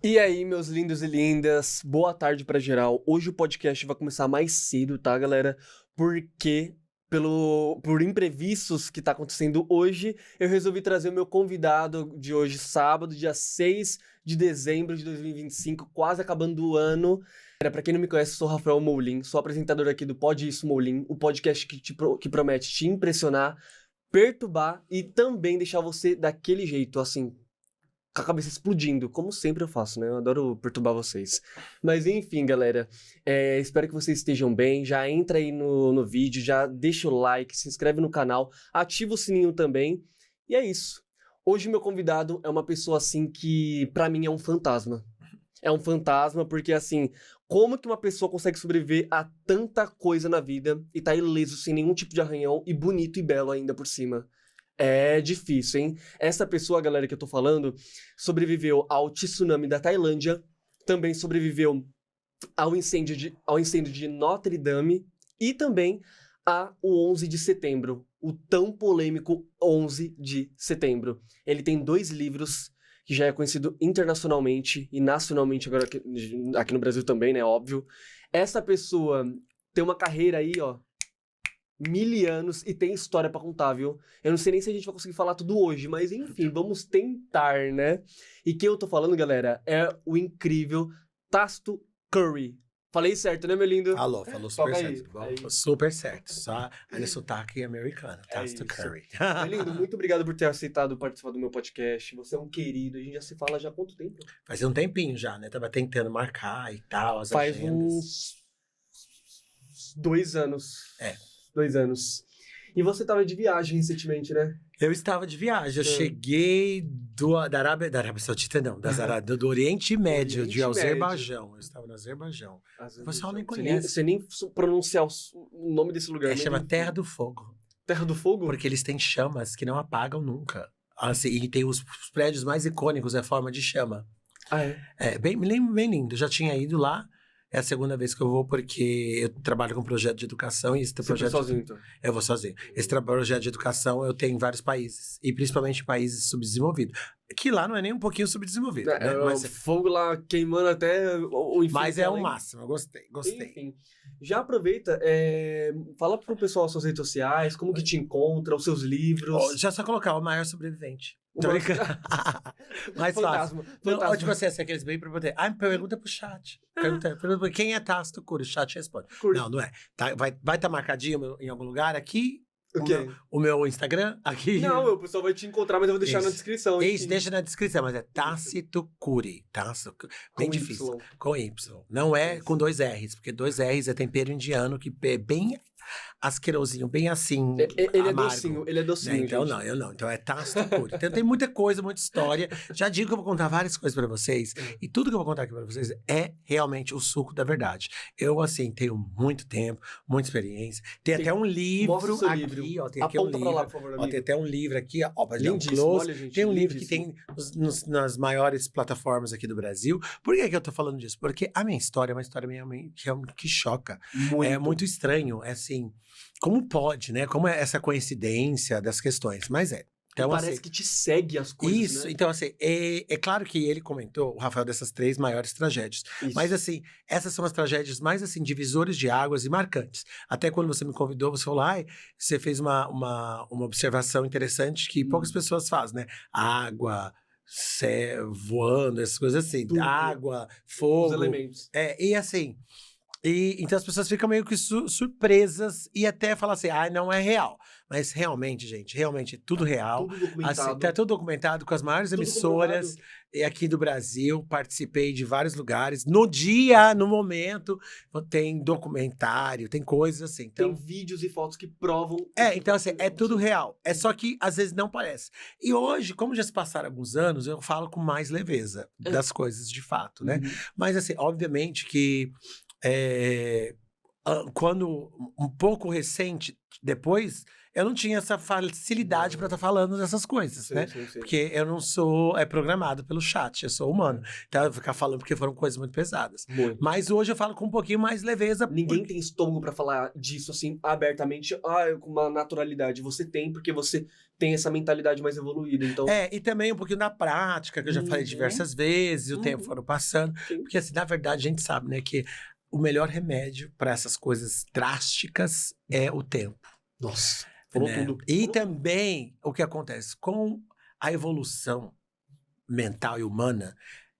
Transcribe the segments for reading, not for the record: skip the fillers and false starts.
E aí, meus lindos e lindas, boa tarde pra geral. Hoje o podcast vai começar mais cedo, tá, galera? Porque, por imprevistos que tá acontecendo hoje, eu resolvi trazer o meu convidado de hoje, sábado, dia 6 de dezembro de 2025, quase acabando o ano. Pra quem não me conhece, eu sou Rafael Moulin, sou apresentador aqui do Pode Isso Moulin, o podcast que promete te impressionar, perturbar e também deixar você daquele jeito, assim, com a cabeça explodindo, como sempre eu faço, né? Eu adoro perturbar vocês. Mas enfim, galera, espero que vocês estejam bem. Já entra aí no vídeo, já deixa o like, se inscreve no canal, ativa o sininho também. E é isso. Hoje meu convidado é uma pessoa assim que pra mim é um fantasma. É um fantasma porque assim, como que uma pessoa consegue sobreviver a tanta coisa na vida e tá ileso sem nenhum tipo de arranhão e bonito e belo ainda por cima? É difícil, hein? Essa pessoa, galera, que eu tô falando, sobreviveu ao tsunami da Tailândia, também sobreviveu ao incêndio de Notre Dame e também ao 11 de setembro, o tão polêmico 11 de setembro. Ele tem 2 livros que já é conhecido internacionalmente e nacionalmente agora aqui no Brasil também, né? Óbvio. Essa pessoa tem uma carreira aí, ó, 1000 anos e tem história pra contar, viu? Eu não sei nem se a gente vai conseguir falar tudo hoje, mas enfim, vamos tentar, né? E quem eu tô falando, galera, é o incrível Tasto Curry. Falei certo, né, meu lindo? Falou super Toca aí. certo. Bom, É isso. super certo. Só no sotaque americano. É Tasto isso. Curry. Meu lindo, muito obrigado por ter aceitado participar do meu podcast. Você é um querido. A gente já se fala já há quanto tempo? Faz um tempinho já, né? Tava tentando marcar e tal, as Faz agendas. uns 2 anos. É. 2 anos. E você tava de viagem recentemente, né? Eu estava de viagem. Eu cheguei da Arábia Saudita, não. Do Oriente Médio, Oriente de Azerbaijão. Eu estava no Azerbaijão. O pessoal nem conhece. Você nem pronunciar o nome desse lugar. Chama Terra do Fogo. Terra do Fogo? Porque eles têm chamas que não apagam nunca. Assim, e tem os prédios mais icônicos, é forma de chama. Ah, é? É, me lembro bem lindo. Eu já tinha ido lá. É a segunda vez que eu vou, porque eu trabalho com projeto de educação e esse projeto... Você foi sozinho, então? Eu vou sozinho. Esse projeto de educação eu tenho em vários países. E principalmente em países subdesenvolvidos. Que lá não é nem um pouquinho subdesenvolvido, né? Mas o fogo lá queimando até o infinito. Mas é o máximo, eu gostei. Enfim, já aproveita, fala pro pessoal as suas redes sociais, como que te encontra, os seus livros. Já só colocar o maior sobrevivente. O Tô maior- brincando. Mais fácil. Fantasma. Tipo assim, aqueles bem pra poder. Pergunta pro chat. Pergunta quem é Tasto Curry. O chat responde. Curry. Não é. Vai estar marcadinho em algum lugar aqui. O quê? O meu Instagram aqui. Não, o pessoal vai te encontrar, mas eu vou deixar na descrição. Isso, deixa na descrição, mas é Tácito Curi. Bem difícil. Com Y. Não é com 2 R's, porque 2 R's é tempero indiano, que é bem asquerosinho, bem assim. Ele amargo. é docinho, Então gente. não, eu não. Então é Tácito Curi. Então tem muita coisa, muita história. Já digo que eu vou contar várias coisas pra vocês. E tudo que eu vou contar aqui pra vocês é realmente o suco da verdade. Eu, assim, tenho muito tempo, muita experiência. Tem até um livro Mostra o seu aqui, livro. ó. Tem aqui um Aponta livro. pra lá, por favor, Ó, amigo. tem até um livro aqui, ó. Pra dar um Lindíssimo, close. olha, gente, Tem um livro que lindíssimo. tem nas maiores plataformas aqui do Brasil. Por que eu tô falando disso? Porque a minha história é uma história que choca. É muito estranho, é assim, como pode, né? Como é essa coincidência das questões, mas é. Então, parece assim, que te segue as coisas, isso, né? então assim, é claro que ele comentou, o Rafael, dessas 3 maiores tragédias. Isso. Mas assim, essas são as tragédias mais assim, divisores de águas e marcantes. Até quando você me convidou, você falou, você fez uma observação interessante que poucas pessoas fazem, né? Água, céu, voando, essas coisas assim. Tudo. Água, fogo. Os elementos. E assim... então as pessoas ficam meio que surpresas e até falam assim, não é real. Mas realmente, gente, realmente é tudo real. Tudo documentado. Assim, tá tudo documentado com as maiores Tudo emissoras aqui do Brasil. Participei de vários lugares. No momento, tem documentário, tem coisas assim. Então, Tem vídeos e fotos que provam... então assim, é tudo real. É só que às vezes não parece. E hoje, como já se passaram alguns anos, eu falo com mais leveza das coisas de fato, né? Mas assim, obviamente que quando um pouco recente, depois eu não tinha essa facilidade pra estar falando dessas coisas, né? Sim. Porque eu não sou programado pelo chat, eu sou humano. Então eu vou ficar falando porque foram coisas muito pesadas. Muito. Mas hoje eu falo com um pouquinho mais leveza. Ninguém tem estômago pra falar disso assim, abertamente, com uma naturalidade. Você tem, porque você tem essa mentalidade mais evoluída, então... E também um pouquinho da prática, que eu já falei diversas vezes, o tempo foram passando. Sim. Porque, assim, na verdade, a gente sabe, né, que o melhor remédio para essas coisas drásticas é o tempo. Nossa, falou né? tudo. E também, o que acontece? Com a evolução mental e humana,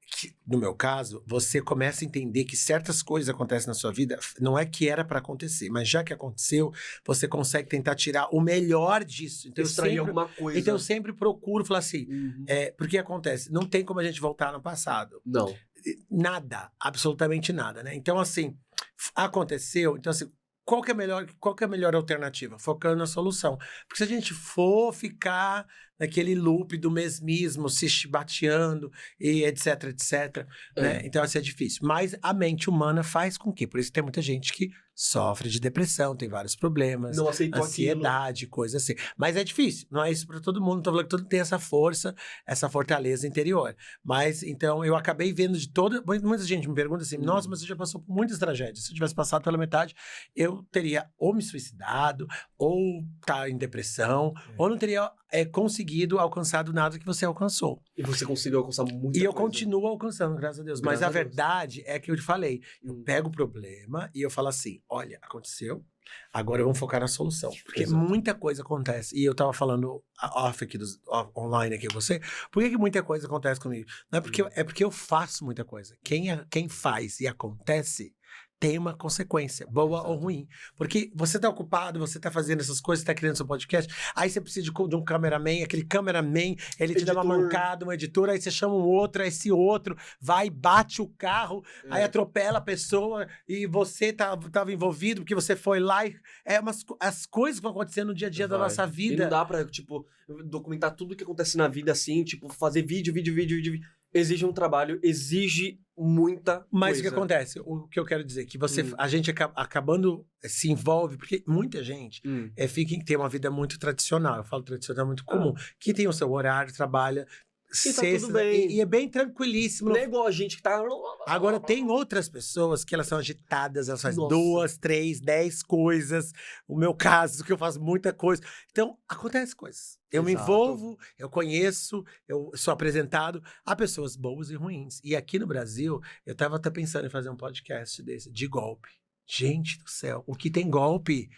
que, no meu caso, você começa a entender que certas coisas acontecem na sua vida, não é que era para acontecer, mas já que aconteceu, você consegue tentar tirar o melhor disso. Então, Extrair alguma coisa. Então eu sempre procuro falar assim, porque acontece, não tem como a gente voltar no passado. Não. Nada, absolutamente nada, né? Então, assim, aconteceu, então assim, qual que é a melhor alternativa? Focando na solução. Porque se a gente for ficar naquele loop do mesmismo, se chibateando e etc, etc, né? Então, assim, é difícil. Mas a mente humana faz com que, por isso tem muita gente que sofre de depressão, tem vários problemas, Não aceitou ansiedade, coisa assim. Mas é difícil, não é isso para todo mundo. Não tô falando que todo mundo tem essa força, essa fortaleza interior. Mas, então, eu acabei vendo de toda... Muita gente me pergunta assim, nossa, mas você já passou por muitas tragédias. Se eu tivesse passado pela metade, eu teria ou me suicidado, ou tá em depressão, ou não teria conseguido alcançar nada que você alcançou. E você conseguiu alcançar muita coisa. E eu continuo alcançando, graças a Deus. Mas a verdade é que eu te falei, eu pego o problema e eu falo assim, olha, aconteceu, agora vamos focar na solução. Porque muita coisa acontece. E eu tava falando online aqui com você, por que muita coisa acontece comigo? Não é porque, é porque eu faço muita coisa. Quem faz e acontece tem uma consequência, boa ou ruim. Porque você tá ocupado, você tá fazendo essas coisas, tá criando seu podcast, aí você precisa de um cameraman, aquele cameraman, ele te dá uma mancada, uma editora, aí você chama um outro, aí esse outro vai, bate o carro, aí atropela a pessoa, e você tava envolvido, porque você foi lá, e as coisas que vão acontecendo no dia a dia da nossa vida. E não dá pra, tipo, documentar tudo o que acontece na vida assim, tipo, fazer vídeo. Exige um trabalho, exige muita coisa. Mas o que acontece? O que eu quero dizer, que a gente acabando se envolve, porque muita gente tem uma vida muito tradicional, eu falo tradicional muito comum, que tem o seu horário, trabalha, e tá tudo bem. E é bem tranquilíssimo. Não é igual a gente que tá... Agora, tem outras pessoas que elas são agitadas, elas fazem 2, 3, 10 coisas. O meu caso, que eu faço muita coisa. Então, acontece coisas. Eu me envolvo, eu conheço, eu sou apresentado a pessoas boas e ruins. E aqui no Brasil, eu tava até pensando em fazer um podcast desse, de golpe. Gente do céu, o que tem golpe?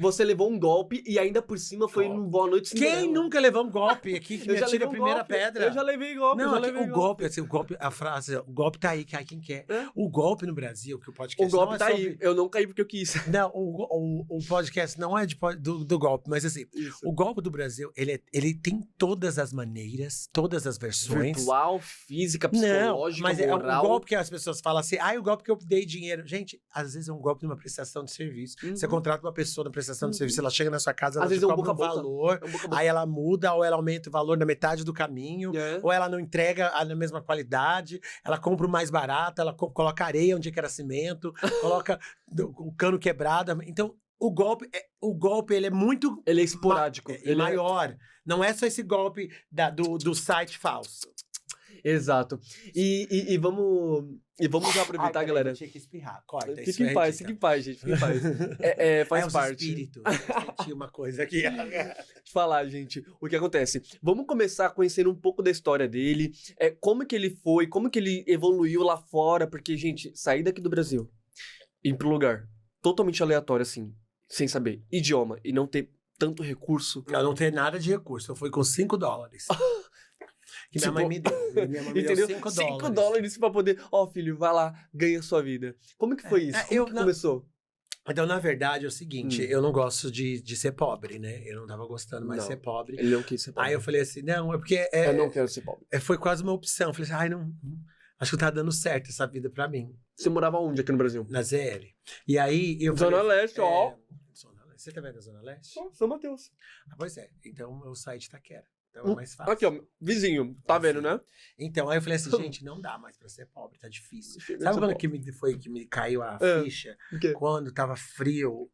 Você levou um golpe e ainda por cima foi no Boa Noite Cinderela. Quem nunca levou um golpe aqui que me atira a primeira pedra? Eu já levei golpe. Não, o golpe, assim, a frase, o golpe tá aí, cai quem quer. O golpe no Brasil, que o podcast o golpe tá aí, eu não caí porque eu quis. Não, o podcast não é do golpe, mas assim, o golpe do Brasil, ele tem todas as maneiras, todas as versões. Virtual, física, psicológica, mas moral. É o golpe que as pessoas falam assim, o golpe que eu dei dinheiro. Gente, às vezes é um golpe de uma prestação de serviço. Você contrata uma pessoa na prestação de serviço, ela chega na sua casa, ela te cobra um valor, aí ela muda, ou ela aumenta o valor na metade do caminho, ou ela não entrega na mesma qualidade, ela compra o mais barato, ela coloca areia onde era cimento, coloca o cano quebrado. Então, o golpe ele é muito... Ele é esporádico. Ele é maior. Não é só esse golpe do site falso. Exato. E vamos já aproveitar, galera. Eu tinha que espirrar. Corta. Fique em paz, gente. Fique em paz. Faz parte. Espírito. Eu senti uma coisa aqui. Deixa eu falar, gente. O que acontece? Vamos começar conhecendo um pouco da história dele. Como que ele foi, como que ele evoluiu lá fora. Porque, gente, sair daqui do Brasil, ir pra um lugar totalmente aleatório, assim, sem saber idioma e não ter tanto recurso. Eu não tenho nada de recurso. Eu fui com $5. Que minha mãe me deu. Minha mãe me deu $5. $5 pra poder... filho, vai lá, ganha a sua vida. Como que foi isso? Como que começou? Então, na verdade, é o seguinte, eu não gosto de ser pobre, né? Eu não tava gostando mais de ser pobre. Ele não quis ser pobre. Aí eu falei assim, não, é porque... eu não quero ser pobre. Foi quase uma opção. Eu falei assim, não... Acho que tá dando certo essa vida pra mim. Você morava onde aqui no Brasil? Na ZL. E aí eu Zona Leste, ó. Você também é da Zona Leste? São Mateus. Pois é. Então, o site tá Itaquera. Então é mais fácil. Aqui, ó. Vizinho. Tá vendo, né? Então, aí eu falei assim, gente, não dá mais pra ser pobre, tá difícil. Sabe quando que me caiu a ficha? Quando tava frio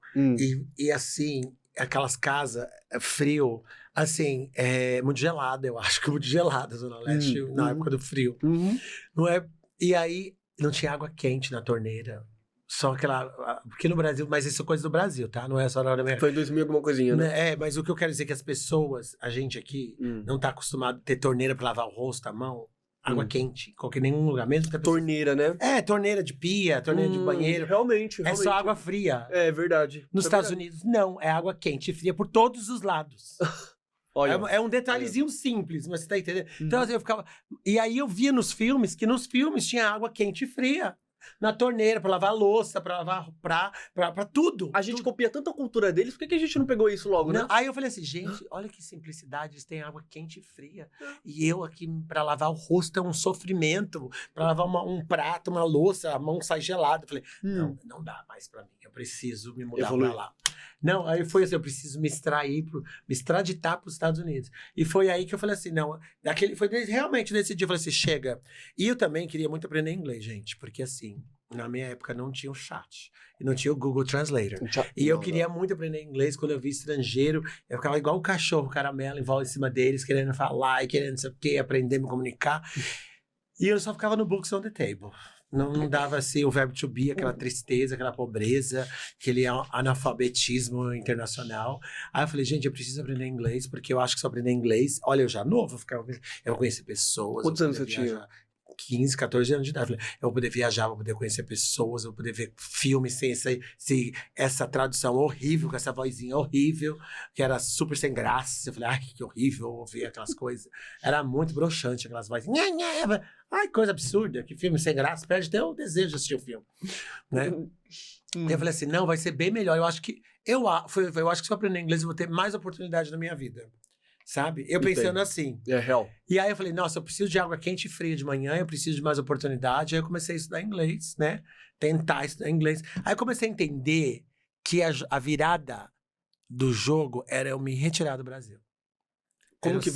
e assim, aquelas casas, frio, assim, muito gelada, eu acho que muito gelada, Zona Leste, na época do frio. Não é? E aí, não tinha água quente na torneira. Só porque no Brasil, mas isso é coisa do Brasil, tá? Não é só na hora da Foi em 2000 alguma coisinha, né? mas o que eu quero dizer é que as pessoas, a gente aqui, não tá acostumado a ter torneira pra lavar o rosto, a mão, água quente, em qualquer nenhum lugar, mesmo que a pessoa... Torneira, né? Torneira de pia, torneira de banheiro. Realmente. É só água fria. É verdade. Nos Estados Unidos, não. É água quente e fria por todos os lados. Olha, é um detalhezinho simples, mas você tá entendendo? Então, assim, eu ficava... E aí eu via nos filmes, que nos filmes tinha água quente e fria. Na torneira, pra lavar louça, pra lavar pra tudo. A gente copia tanta cultura deles, por que a gente não pegou isso logo, né? Aí eu falei assim, gente, olha que simplicidade, eles têm água quente e fria. E eu aqui, pra lavar o rosto é um sofrimento. Pra lavar um prato, uma louça, a mão sai gelada. Eu falei, não dá mais pra mim, eu preciso me mudar pra lá. Não, aí foi assim, eu preciso me extraditar pros Estados Unidos. E foi aí que eu falei assim, realmente nesse dia eu falei assim, chega. E eu também queria muito aprender inglês, gente, porque assim, na minha época não tinha o chat, e não tinha o Google Translator. E eu queria muito aprender inglês. Quando eu vi estrangeiro, eu ficava igual um cachorro caramelo em volta em cima deles, querendo falar e querendo não sei o quê, aprender a me comunicar. E eu só ficava no books on the table. Não dava assim o verbo to be, aquela tristeza, aquela pobreza, aquele analfabetismo internacional. Aí eu falei, gente, eu preciso aprender inglês, porque eu acho que se eu aprender inglês, olha, eu já novo, eu vou conhecer pessoas. Quantos anos você tinha? 15, 14 anos de idade. Eu vou poder viajar, vou poder conhecer pessoas, vou poder ver filmes sem essa tradução horrível, com essa vozinha horrível, que era super sem graça. Eu falei, ai, que horrível ouvir aquelas coisas. Era muito broxante aquelas vozes. Ai, coisa absurda, que filme sem graça, perde até o desejo de assistir o filme. Né? Eu falei assim, não, vai ser bem melhor. Eu acho que se eu aprender inglês, eu vou ter mais oportunidade na minha vida. Sabe? Eu pensando assim. É real. E aí eu falei, nossa, eu preciso de água quente e fria de manhã, eu preciso de mais oportunidade. Aí eu comecei a estudar inglês, né? Tentar estudar inglês. Aí eu comecei a entender que a virada do jogo era eu me retirar do Brasil. Como que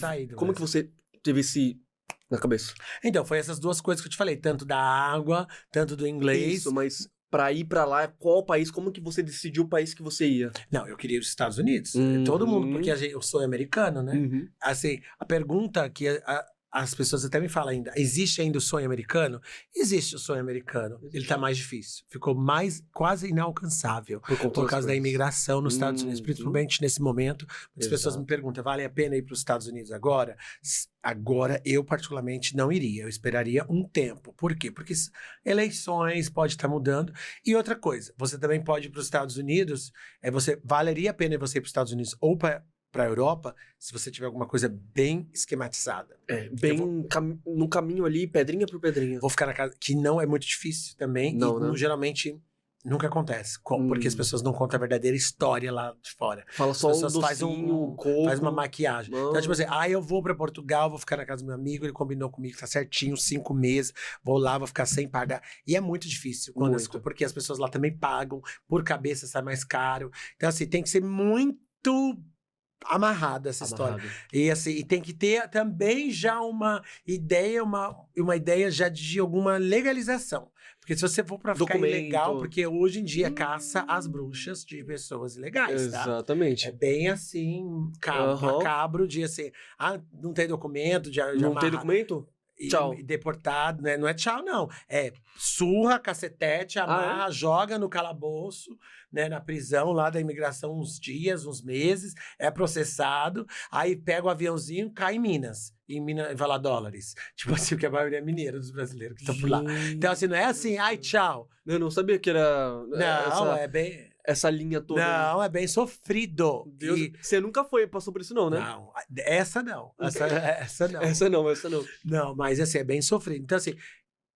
você teve esse na cabeça? Então, foi essas duas coisas que eu te falei, tanto da água, tanto do inglês. Isso, mas pra ir pra lá, qual país, como que você decidiu o país que você ia? Não, eu queria os Estados Unidos. Todo mundo, porque eu sou americano, né? Assim, a pergunta que as pessoas até me falam ainda, existe ainda o sonho americano? Existe o sonho americano. Ele tá mais difícil. Ficou quase inalcançável por causa da imigração nos Estados Unidos, principalmente nesse momento. As pessoas me perguntam, vale a pena ir para os Estados Unidos agora? Agora, eu particularmente não iria. Eu esperaria um tempo. Por quê? Porque eleições pode estar mudando. E outra coisa, você também pode ir para os Estados Unidos, valeria a pena você ir para os Estados Unidos ou para a Europa, se você tiver alguma coisa bem esquematizada. No caminho ali, pedrinha por pedrinha. Vou ficar na casa, que não é muito difícil também, geralmente nunca acontece, porque as pessoas não contam a verdadeira história lá de fora. Fala só as pessoas faz uma maquiagem. Não. Então, tipo assim, eu vou pra Portugal, vou ficar na casa do meu amigo, ele combinou comigo, tá certinho, 5 meses, vou lá, vou ficar sem pagar. E é muito difícil, porque as pessoas lá também pagam, por cabeça sai mais caro. Então, assim, tem que ser muito amarrada essa história. E assim, e tem que ter também já uma ideia, uma ideia já de alguma legalização. Porque se você for pra ficar ilegal, porque hoje em dia caça as bruxas de pessoas ilegais, tá? Exatamente. É bem assim, macabro de assim, não tem documento, não tem documento? Tchau. Deportado, né? Não é tchau, não. É surra, cacetete, amarra, joga no calabouço, né? Na prisão lá da imigração uns dias, uns meses, é processado, aí pega o aviãozinho, cai em Minas. Em Valadares. Tipo assim, porque a maioria é mineira dos brasileiros que estão por lá. Então, assim, não é assim, tchau. Eu não sabia que era... Não, é bem... Essa linha toda. Não, é bem sofrido. Você nunca passou por isso não, né? Não, essa não. Essa não. Essa não. Não, mas assim, é bem sofrido. Então, assim,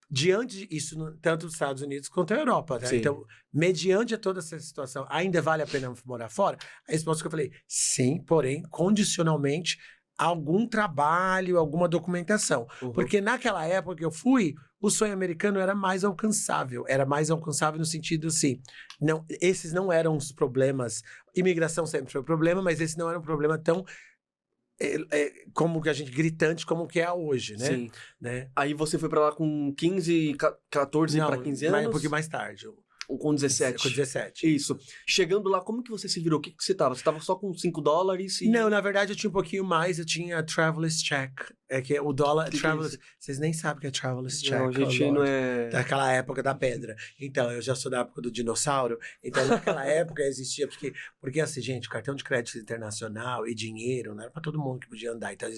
diante disso, tanto nos Estados Unidos quanto na Europa, né? Então, mediante toda essa situação, ainda vale a pena morar fora? A resposta que eu falei, sim, porém, condicionalmente, algum trabalho, alguma documentação. Porque naquela época que eu fui, o sonho americano era mais alcançável. Era mais alcançável no sentido assim, esses não eram os problemas. Imigração sempre foi um problema, mas esse não era um problema tão como que a gente gritante como que é hoje, né? Sim. Né? Aí você foi pra lá com 15, 14 para 15 anos? Um pouquinho mais tarde. Com 17. Com 17. Isso. Chegando lá, como que você se virou? O que você tava? Você tava só com $5 e... Não, na verdade eu tinha um pouquinho mais, eu tinha Traveler's Check. É que o dólar... Que Traveler's... é isso? Vocês nem sabem o que é Traveler's Check. Não, a gente oh, não Lord. é... Daquela época da pedra. Então, eu já sou da época do dinossauro. Então, naquela época existia... Porque assim, gente, cartão de crédito internacional e dinheiro não era pra todo mundo que podia andar. Então,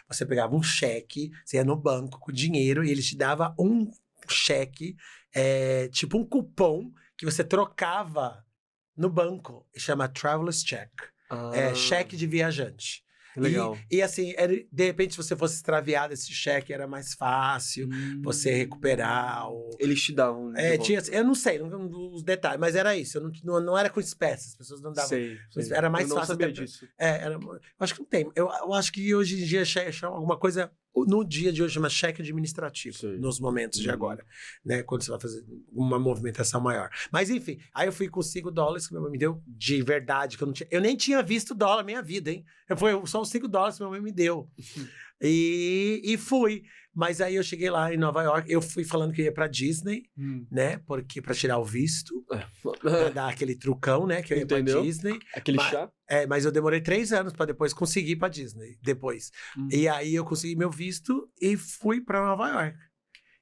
você pegava um cheque, você ia no banco com dinheiro e eles te davam um cheque, tipo um cupom que você trocava no banco. E chama Traveler's Check. Cheque de viajante. Legal. E assim, de repente, se você fosse extraviado esse cheque, era mais fácil você recuperar. Eles te davam. Eu não sei os detalhes, mas era isso. Eu não era com espécies, as pessoas não davam. Sei. Era mais eu não fácil. Sabia disso. Eu acho que não tem. Eu acho que hoje em dia chama alguma coisa. No dia de hoje chama cheque administrativo, Sei. nos momentos de agora, né? Quando você vai fazer uma movimentação maior. Mas enfim, aí eu fui com $5 que meu mãe me deu de verdade, que eu não tinha. Eu nem tinha visto dólar na minha vida, hein? Foi só os $5 que minha mãe me deu. E fui. Mas aí eu cheguei lá em Nova York, eu fui falando que ia pra Disney, né? Porque pra tirar o visto, pra dar aquele trucão, né? Que eu ia pra Disney. Aquele chá? Mas eu demorei 3 anos pra depois conseguir ir pra Disney. E aí eu consegui meu visto e fui pra Nova York.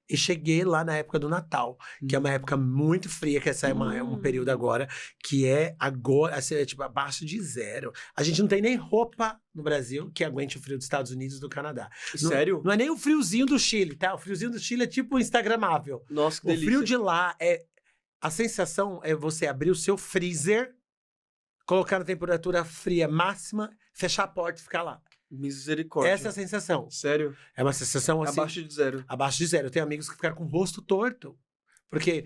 E cheguei lá na época do Natal, que é uma época muito fria, que essa é um período agora, que é agora, assim, tipo, abaixo de 0. A gente não tem nem roupa no Brasil que aguente o frio dos Estados Unidos e do Canadá. Sério? Não é nem o friozinho do Chile, tá? O friozinho do Chile é tipo instagramável. Nossa, que delícia. O frio de lá a sensação é você abrir o seu freezer, colocar na temperatura fria máxima, fechar a porta e ficar lá. Misericórdia. Essa é a sensação. Sério? É uma sensação assim... Abaixo de 0. Abaixo de 0. Eu tenho amigos que ficaram com o rosto torto. Porque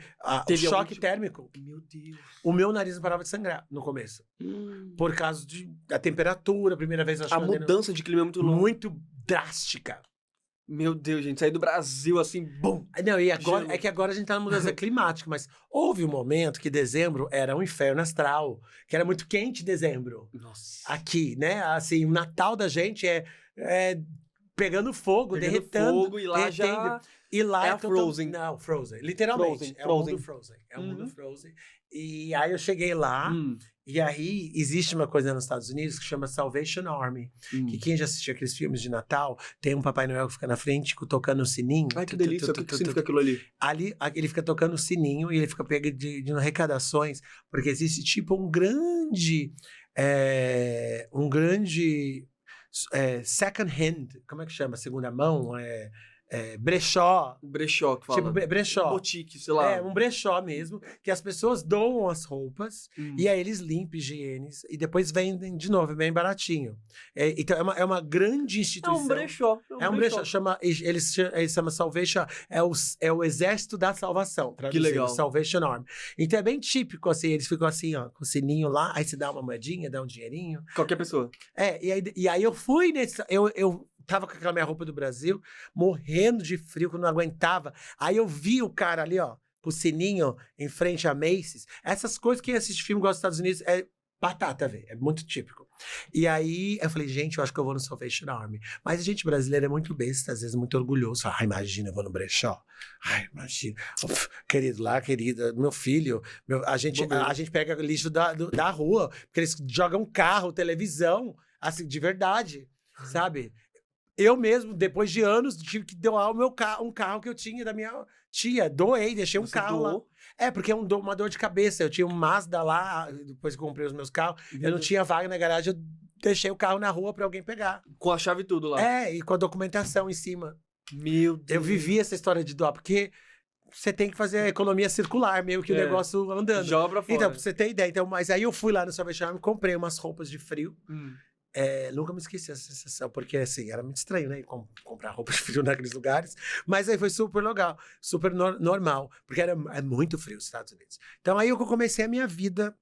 o choque térmico... Meu Deus. O meu nariz não parava de sangrar no começo. Por causa da temperatura, a primeira vez... A mudança de clima é muito longa. Muito drástica. Meu Deus, gente. Sair do Brasil assim, bum. Não, e agora, é que agora a gente tá na mudança climática, mas houve um momento que dezembro era um inferno astral, que era muito quente em dezembro. Nossa. Aqui, né? Assim, o Natal da gente é pegando fogo, derretendo. Fogo, e lá já... E lá é a Frozen. Não, Frozen. Literalmente. Frozen. É o mundo Frozen. É o mundo Frozen. E aí eu cheguei lá, e aí existe uma coisa nos Estados Unidos que chama Salvation Army. Que quem já assistiu aqueles filmes de Natal, tem um Papai Noel que fica na frente tocando o sininho. Ai, que delícia. O que significa aquilo ali? Ali, ele fica tocando o sininho e ele fica pegando arrecadações, porque existe tipo um grande second hand, como é que chama? Segunda mão? Brechó. Brechó que fala. Tipo, brechó. Boutique, sei lá. Um brechó mesmo, que as pessoas doam as roupas, e aí eles limpam, higienizam, e depois vendem de novo, bem baratinho. Então, é uma grande instituição. É um brechó. É um brechó. Eles chamam Salvation, é o exército da salvação, traduzindo, que legal. Salvation Army. Então é bem típico, assim, eles ficam assim, ó, com o sininho lá, aí você dá uma moedinha, dá um dinheirinho. Qualquer pessoa. E aí eu fui nesse... Eu tava com aquela minha roupa do Brasil, morrendo de frio, que eu não aguentava. Aí eu vi o cara ali, ó, com o sininho em frente a Macy's. Essas coisas que quem assiste filme gosta dos Estados Unidos é batata, velho. É muito típico. E aí eu falei, gente, eu acho que eu vou no Salvation Army. Mas a gente brasileiro é muito besta, às vezes muito orgulhoso. Fala, imagina, eu vou no brechó. Imagina. Querido lá, querida, meu filho, a gente pega lixo da rua, porque eles jogam carro, televisão, assim, de verdade, sabe? Eu mesmo, depois de anos, tive que doar um carro que eu tinha da minha tia. Doei, deixei um carro lá. Porque é uma dor de cabeça. Eu tinha um Mazda lá, depois que comprei os meus carros. Eu não tinha vaga na garagem, eu deixei o carro na rua pra alguém pegar. Com a chave e tudo lá. E com a documentação em cima. Meu Deus. Eu vivi essa história de doar, porque você tem que fazer a economia circular, meio que o negócio andando. Joga pra fora. Então, pra você ter ideia. Então, mas aí eu fui lá no Salvation Army, comprei umas roupas de frio. Nunca me esqueci essa sensação, porque assim, era muito estranho, né? Comprar roupa de frio naqueles lugares. Mas aí foi super legal, super normal, porque é muito frio nos Estados Unidos. Então aí eu comecei a minha vida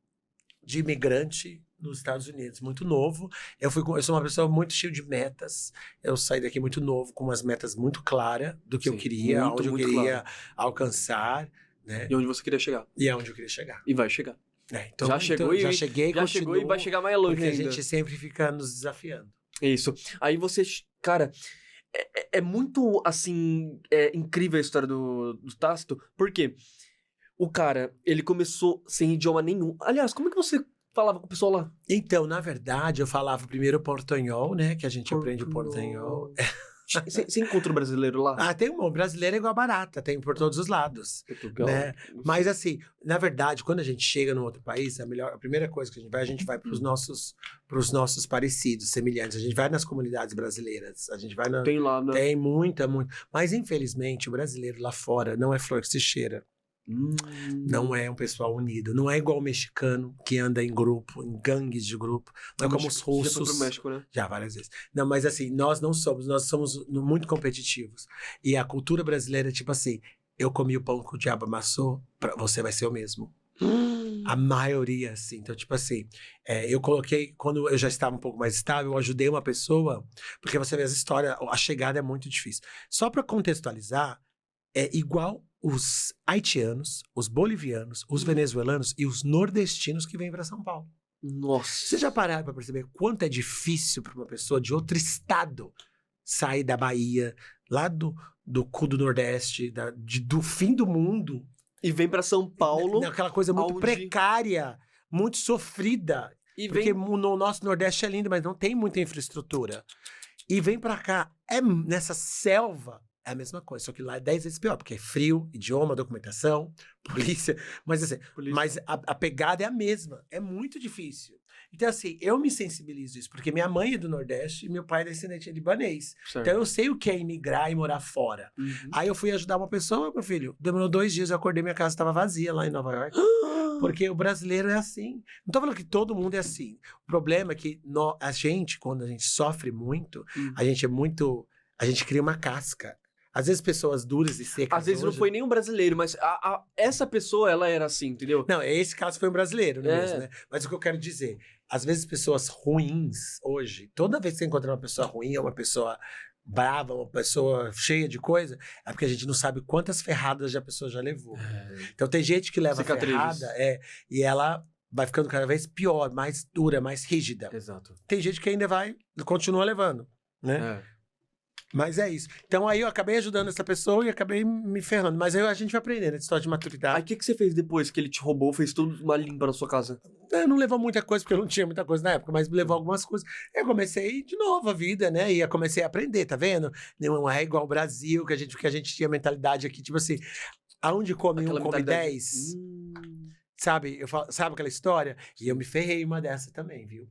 de imigrante nos Estados Unidos, muito novo. Eu sou uma pessoa muito cheia de metas. Eu saí daqui muito novo, com umas metas muito claras do que eu queria, onde eu queria alcançar, né? E onde você queria chegar. E é onde eu queria chegar. E vai chegar. Então, já chegou já cheguei e vai chegar mais longe porque ainda. a gente sempre fica nos desafiando. Isso. Aí você, cara, é muito, assim, incrível a história do Tácito, porque O cara, ele começou sem idioma nenhum. Aliás, como é que você falava com o pessoal lá? Então, na verdade, eu falava primeiro o portanhol, né? Que a gente aprende o portanhol. Você encontra o brasileiro lá? Ah, tem um brasileiro é igual a barata, tem por todos os lados. Portugal. Né? Mas assim, na verdade, quando a gente chega num outro país, a primeira coisa que a gente vai para os nossos parecidos, semelhantes. A gente vai nas comunidades brasileiras, a gente vai na... Tem lá, né? Tem muita. Mas infelizmente o brasileiro lá fora não é flor que se cheira. Não é um pessoal unido. Não é igual o mexicano que anda em grupo, em gangues de grupo. Não é como os russos. Já foi pro México, né? Já, várias vezes. Não, mas assim, nós somos muito competitivos. E a cultura brasileira é tipo assim, eu comi o pão que o diabo amassou, você vai ser o mesmo. A maioria, assim. Então, tipo assim, eu coloquei, quando eu já estava um pouco mais estável, eu ajudei uma pessoa, porque você vê as histórias, a chegada é muito difícil. Só para contextualizar, é igual os haitianos, os bolivianos, os venezuelanos e os nordestinos que vêm para São Paulo. Nossa. Você já pararam para perceber quanto é difícil para uma pessoa de outro estado sair da Bahia, lá do cu do Nordeste, do fim do mundo, E vem pra São Paulo. aquela coisa muito precária, muito sofrida. E porque vem... no nosso Nordeste é lindo, mas não tem muita infraestrutura. E vem para cá, nessa selva. É a mesma coisa, só que lá é 10 vezes pior, porque é frio, idioma, documentação, polícia. Mas assim, mas a pegada é a mesma. É muito difícil. Então, assim, eu me sensibilizo isso, porque minha mãe é do Nordeste e meu pai é descendente libanês. Certo. Então, eu sei o que é imigrar e morar fora. Aí eu fui ajudar uma pessoa, meu filho, demorou 2 dias, eu acordei, minha casa estava vazia lá em Nova York. Porque o brasileiro é assim. Não tô falando que todo mundo é assim. O problema é que a gente, quando a gente sofre muito, a gente cria uma casca. Às vezes pessoas duras e secas. Às vezes não foi nem um brasileiro, mas essa pessoa, ela era assim, entendeu? Não, esse caso foi um brasileiro, não é mesmo, né? Mas o que eu quero dizer, às vezes pessoas ruins hoje, toda vez que você encontra uma pessoa ruim, uma pessoa brava, uma pessoa cheia de coisa, é porque a gente não sabe quantas ferradas a pessoa já levou. Então tem gente que leva ferrada, e ela vai ficando cada vez pior, mais dura, mais rígida. Exato. Tem gente que ainda continua levando, né? Mas é isso. Então aí eu acabei ajudando essa pessoa e acabei me ferrando. Mas aí a gente vai aprendendo essa história de maturidade. Aí o que você fez depois que ele te roubou, fez tudo uma limpa na sua casa? Não levou muita coisa, porque eu não tinha muita coisa na época, mas me levou algumas coisas. Eu comecei de novo a vida, né? E eu comecei a aprender, tá vendo? Não é igual ao Brasil, que a gente tinha mentalidade aqui, tipo assim, aonde come Aquela um, come mentalidade... 10. Sabe? Sabe aquela história? E eu me ferrei uma dessa também, viu?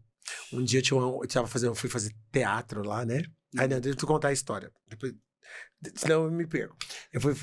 Um dia eu fui fazer teatro lá, né? Aí, não, deixa eu contar a história. Depois, senão eu me perco. Eu fui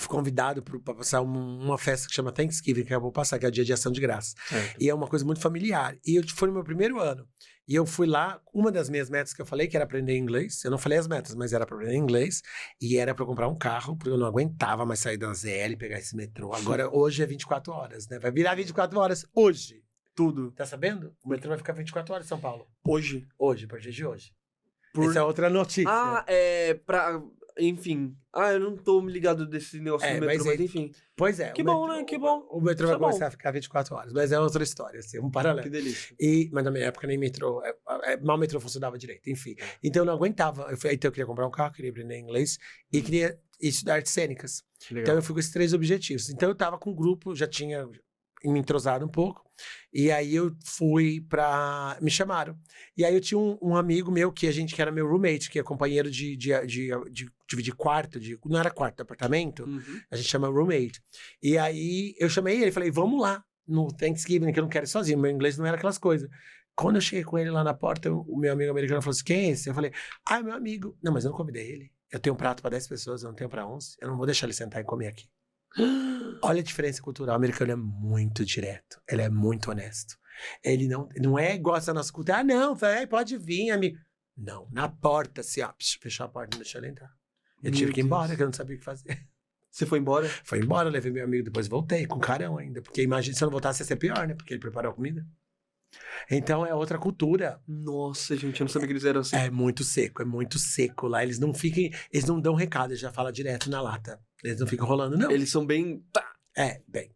convidado para passar uma festa que chama Thanksgiving, que eu vou passar, que é o dia de ação de graça. E é uma coisa muito familiar. E foi no meu primeiro ano. E eu fui lá, uma das minhas metas que eu falei, que era aprender inglês. Eu não falei as metas, mas era para aprender inglês. E era para comprar um carro, porque eu não aguentava mais sair da ZL, pegar esse metrô. Agora, hoje é 24 horas, né? Vai virar 24 horas hoje. Tudo. Tá sabendo? O metrô vai ficar 24 horas em São Paulo. Hoje? Hoje, a partir de hoje. Essa é outra notícia. Enfim. Eu não tô me ligado desse negócio do metrô, mas enfim. Pois é. Que bom, né? Que bom. O metrô vai começar a ficar 24 horas. Mas é outra história, assim, um paralelo. Que delícia. Mas na minha época nem metrô... mal o metrô funcionava direito, enfim. Então eu não aguentava. Então eu queria comprar um carro, queria aprender inglês e queria estudar artes cênicas. Então eu fui com esses 3 objetivos. Então eu tava com um grupo, já tinha me entrosado um pouco. E aí eu fui me chamaram. E aí eu tinha um amigo meu que era meu roommate, que é companheiro de dividir quarto, não era quarto, apartamento. A gente chama roommate. E aí eu chamei ele, falei, vamos lá no Thanksgiving, que eu não quero ir sozinho. Meu inglês não era aquelas coisas. Quando eu cheguei com ele lá na porta, o meu amigo americano falou assim, quem é esse? Eu falei, é meu amigo. Não, mas eu não convidei ele. Eu tenho um prato para 10 pessoas, eu não tenho para 11. Eu não vou deixar ele sentar e comer aqui. Olha a diferença cultural. O americano é muito direto. Ele é muito honesto. Ele não é igual essa nossa cultura. Não, pode vir, amigo. Não, na porta, assim, fechou a porta, não deixou ele entrar. Eu tive que ir embora, que eu não sabia o que fazer. Você foi embora? Foi embora, levei meu amigo, depois voltei, com carão ainda. Porque imagina, se eu não voltasse, ia ser pior, né? Porque ele preparou a comida. Então é outra cultura. Nossa, gente, eu não sabia que eles eram assim. É muito seco lá. Eles não dão recado, eles já falam direto na lata. Eles não ficam rolando, não. Eles são bem... Bem.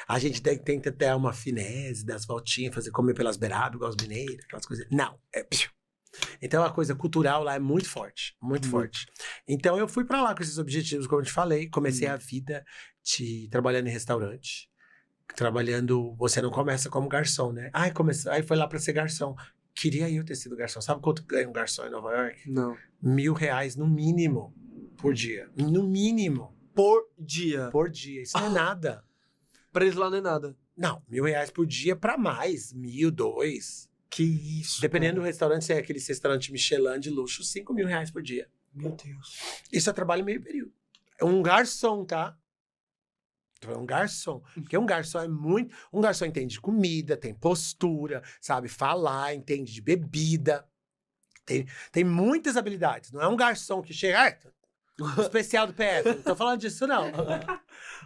A gente tenta ter uma finese, das voltinhas, comer pelas beiradas, igual os mineiros, aquelas coisas. Não, Então a coisa cultural lá é muito forte, muito forte. Então eu fui pra lá com esses objetivos, como eu te falei, comecei a vida, trabalhando em restaurante. Você não começa como garçom, né? Aí foi lá pra ser garçom. Queria eu ter sido garçom. Sabe quanto ganha um garçom em Nova York? Não. R$1.000 no mínimo por dia. No mínimo. Por dia. Por dia. Isso não é nada. Pra eles lá não é nada. Não, R$1.000 por dia pra mais. 1.000, 2. Que isso. Dependendo do restaurante, se é aquele restaurante Michelin de luxo, R$5.000 por dia. Meu Deus. Isso é trabalho meio período. É um garçom, tá? É um garçom. Porque um garçom é muito... Um garçom entende de comida, tem postura, sabe falar, entende de bebida. Tem muitas habilidades. Não é um garçom que chega... especial do PF. Não tô falando disso, não.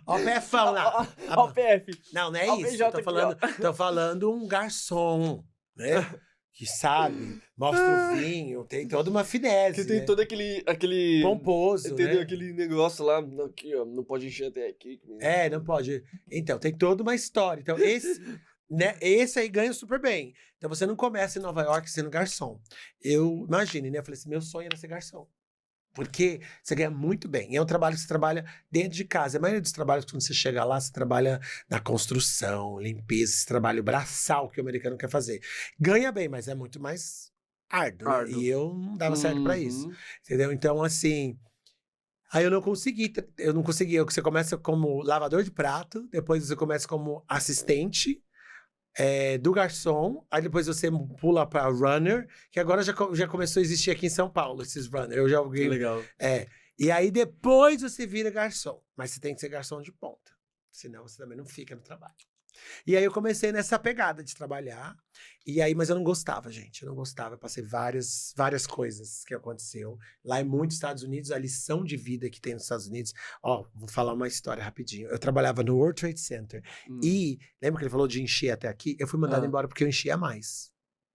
Ó o PFão lá. Ó o PF. Não é Ó o isso. PJ Tô falando um garçom, né? Que sabe, mostra o vinho, tem toda uma finesse. Que tem todo aquele... pomposo, entendeu? né? Aquele negócio lá, aqui, ó, não pode encher até aqui. Não pode. Então, tem toda uma história. Então, esse aí ganha super bem. Então, você não começa em Nova York sendo garçom. Imagine, né? Eu falei assim, meu sonho era ser garçom. Porque você ganha muito bem. E é um trabalho que você trabalha dentro de casa. A maioria dos trabalhos, quando você chega lá, você trabalha na construção, limpeza, esse trabalho braçal que o americano quer fazer. Ganha bem, mas é muito mais árduo. Né? E eu não dava certo pra isso. Entendeu? Então, assim... Aí eu não consegui. Você começa como lavador de prato, depois você começa como assistente do garçom, aí depois você pula pra runner, que agora já começou a existir aqui em São Paulo, esses runner. Eu já alguém. Legal. E aí depois você vira garçom. Mas você tem que ser garçom de ponta. Senão você também não fica no trabalho. E aí eu comecei nessa pegada de trabalhar. Mas eu não gostava, gente. Eu não gostava. Eu passei várias coisas que aconteceu. Lá em muitos Estados Unidos, a lição de vida que tem nos Estados Unidos... vou falar uma história rapidinho. Eu trabalhava no World Trade Center. E, lembra que ele falou de encher até aqui? Eu fui mandado embora porque eu enchia mais.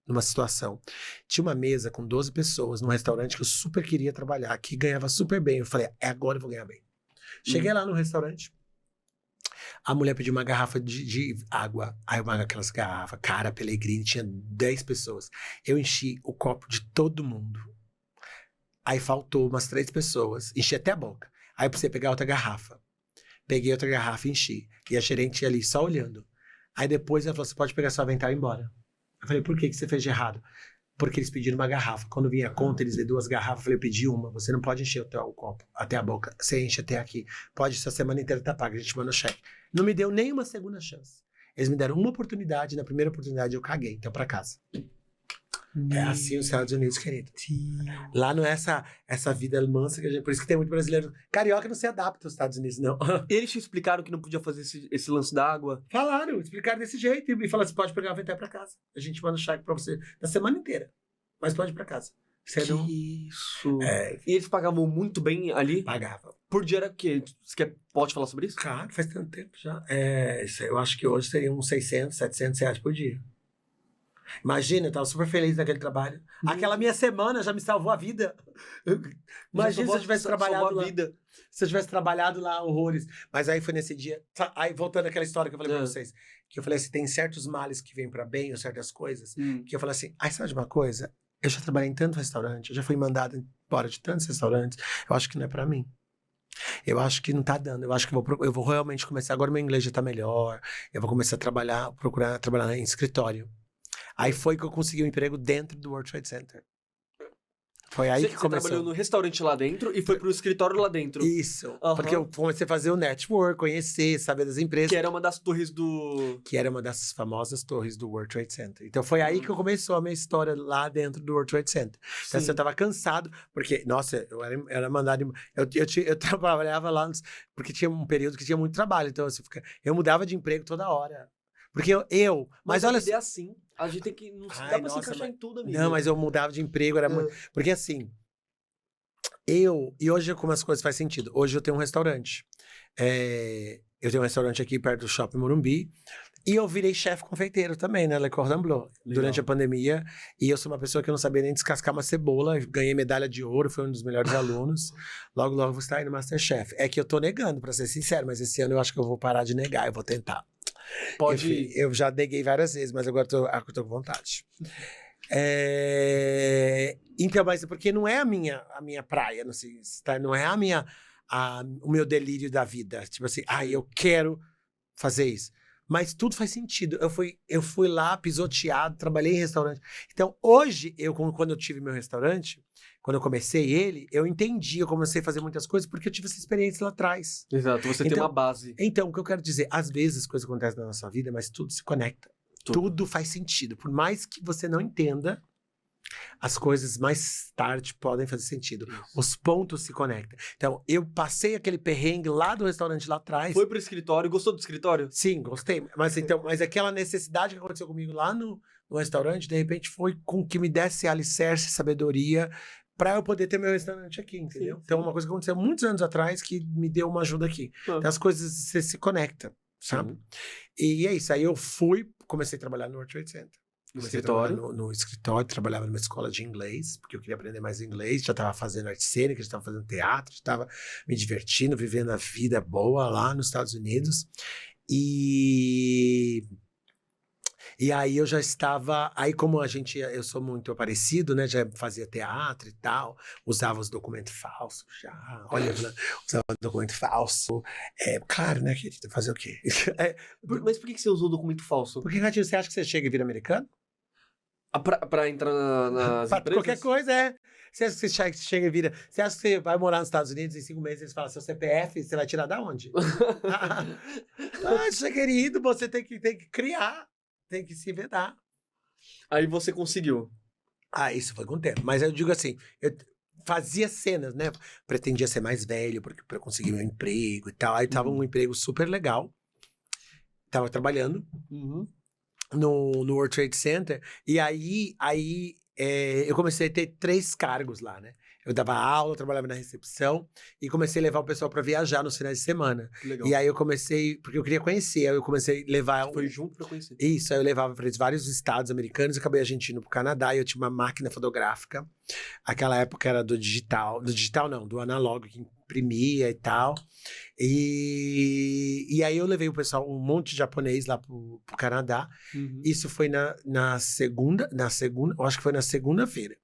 Numa situação. Tinha uma mesa com 12 pessoas num restaurante que eu super queria trabalhar, que ganhava super bem. Eu falei, agora eu vou ganhar bem. Cheguei lá no restaurante. A mulher pediu uma garrafa de água. Aí aquelas garrafas, cara, Pellegrini, tinha 10 pessoas. Eu enchi o copo de todo mundo. Aí faltou umas 3 pessoas. Enchi até a boca. Aí eu precisei pegar outra garrafa. Peguei outra garrafa e enchi. E a gerente ali só olhando. Aí depois ela falou, você pode pegar sua avental e ir embora. Eu falei, por que você fez de errado? Porque eles pediram uma garrafa. Quando vinha a conta, eles deu 2 garrafas. Eu falei, eu pedi uma. Você não pode encher o copo até a boca. Você enche até aqui. Pode, essa semana inteira tá paga. A gente manda o cheque. Não me deu nem uma segunda chance. Eles me deram uma oportunidade. Na primeira oportunidade eu caguei. Então, pra casa. É assim os Estados Unidos, querido. Lá não é essa vida mansa que a gente... Por isso que tem muito brasileiro... Carioca não se adapta aos Estados Unidos, não. Eles te explicaram que não podia fazer esse lance da água? Falaram, explicaram desse jeito. E falaram, você pode pegar a avental pra casa. A gente manda o cheque pra você na semana inteira. Mas pode ir pra casa. Isso. E eles pagavam muito bem ali? Pagavam. Por dia era o quê? Pode falar sobre isso? Claro, faz tanto tempo já. Eu acho que hoje seria uns 600, 700 reais por dia. Imagina, eu tava super feliz naquele trabalho. Aquela minha semana já me salvou a vida. Imagina se eu tivesse trabalhado lá. Se eu tivesse trabalhado lá horrores. Mas aí foi nesse dia... Aí voltando àquela história que eu falei pra vocês. Que eu falei assim, tem certos males que vêm pra bem, ou certas coisas. Que eu falei assim, sabe de uma coisa? Eu já trabalhei em tanto restaurante, eu já fui mandado embora de tantos restaurantes. Eu acho que não é pra mim. Eu acho que não tá dando. Eu acho que eu vou realmente começar... Agora meu inglês já tá melhor. Eu vou começar a procurar trabalhar em escritório. Aí foi que eu consegui um emprego dentro do World Trade Center. Foi aí que começou. Você trabalhou no restaurante lá dentro e foi pro escritório lá dentro. Isso. Porque eu comecei a fazer o network, conhecer, saber das empresas. Que era uma das torres do... Que era uma das famosas torres do World Trade Center. Então foi aí que começou a minha história lá dentro do World Trade Center. Então assim, eu tava cansado, porque, nossa, eu era mandado... Eu trabalhava lá, porque tinha um período que tinha muito trabalho. Então eu mudava de emprego toda hora. Porque mas olha... é assim. A gente tem que... Não dá pra se encaixar em tudo, amigo. Não, mas eu mudava de emprego, era muito... Porque assim... E hoje como as coisas fazem sentido. Hoje eu tenho um restaurante. Eu tenho um restaurante aqui perto do Shopping Morumbi. E eu virei chefe confeiteiro também, né? Le Cordon Bleu. Durante a pandemia. E eu sou uma pessoa que eu não sabia nem descascar uma cebola. Ganhei medalha de ouro, fui um dos melhores alunos. Logo, logo vou estar aí no Masterchef. É que eu tô negando, pra ser sincero. Mas esse ano eu acho que eu vou parar de negar. Eu vou tentar. Enfim, eu já neguei várias vezes, mas agora eu tô com vontade. Então, mas porque não é a minha praia, não sei, tá? Não é a minha o meu delírio da vida. Tipo assim, eu quero fazer isso. Mas tudo faz sentido. Eu fui lá pisoteado, trabalhei em restaurante. Então, hoje, quando eu tive meu restaurante, quando eu comecei ele, eu entendi, eu comecei a fazer muitas coisas porque eu tive essa experiência lá atrás. Exato, você tem uma base. Então, o que eu quero dizer, às vezes as coisas acontecem na nossa vida, mas tudo se conecta. Tudo faz sentido. Por mais que você não entenda, as coisas mais tarde podem fazer sentido. Isso. Os pontos se conectam. Então, eu passei aquele perrengue lá do restaurante lá atrás. Foi pro escritório, gostou do escritório? Sim, gostei. Mas aquela necessidade que aconteceu comigo lá no restaurante, de repente foi com que me desse alicerce, sabedoria, para eu poder ter meu restaurante aqui, entendeu? Sim. Então, uma coisa que aconteceu muitos anos atrás que me deu uma ajuda aqui. Então, as coisas se conectam, sabe? E é isso. Aí eu comecei a trabalhar no World Trade Center. Comecei a trabalhar no escritório, trabalhava numa escola de inglês, porque eu queria aprender mais inglês, já estava fazendo arte cênica, já estava fazendo teatro, já estava me divertindo, vivendo a vida boa lá nos Estados Unidos. E aí eu já estava, aí como eu sou muito parecido, né, já fazia teatro e tal, usava os documentos falsos já, usava documento falso, claro, né, querida, fazer o quê? Mas por que você usou documento falso? Porque, Ratinho, você acha que você chega e vira americano? Pra entrar nas Pra empresas? qualquer coisa, Você acha que você chega e vira... Você acha que você vai morar nos Estados Unidos em 5 meses e eles falam seu CPF, você vai tirar da onde? Querido, você tem que criar, tem que se inventar. Aí você conseguiu. Isso foi com o tempo. Mas eu digo assim, eu fazia cenas, né? Pretendia ser mais velho pra eu conseguir meu emprego e tal. Aí tava um emprego super legal. Tava trabalhando. No World Trade Center, e aí eu comecei a ter 3 cargos lá, né? Eu dava aula, eu trabalhava na recepção e comecei a levar o pessoal para viajar nos finais de semana. Legal. E aí eu comecei, porque eu queria conhecer, aí eu comecei a levar... Foi junto pra conhecer. Isso, aí eu levava para eles vários estados americanos, acabei a gente indo pro Canadá e eu tinha uma máquina fotográfica. Aquela época era do digital não, do analógico, que imprimia e tal. E aí eu levei o pessoal, um monte de japonês lá pro Canadá. Isso foi na segunda, eu acho que foi na segunda-feira.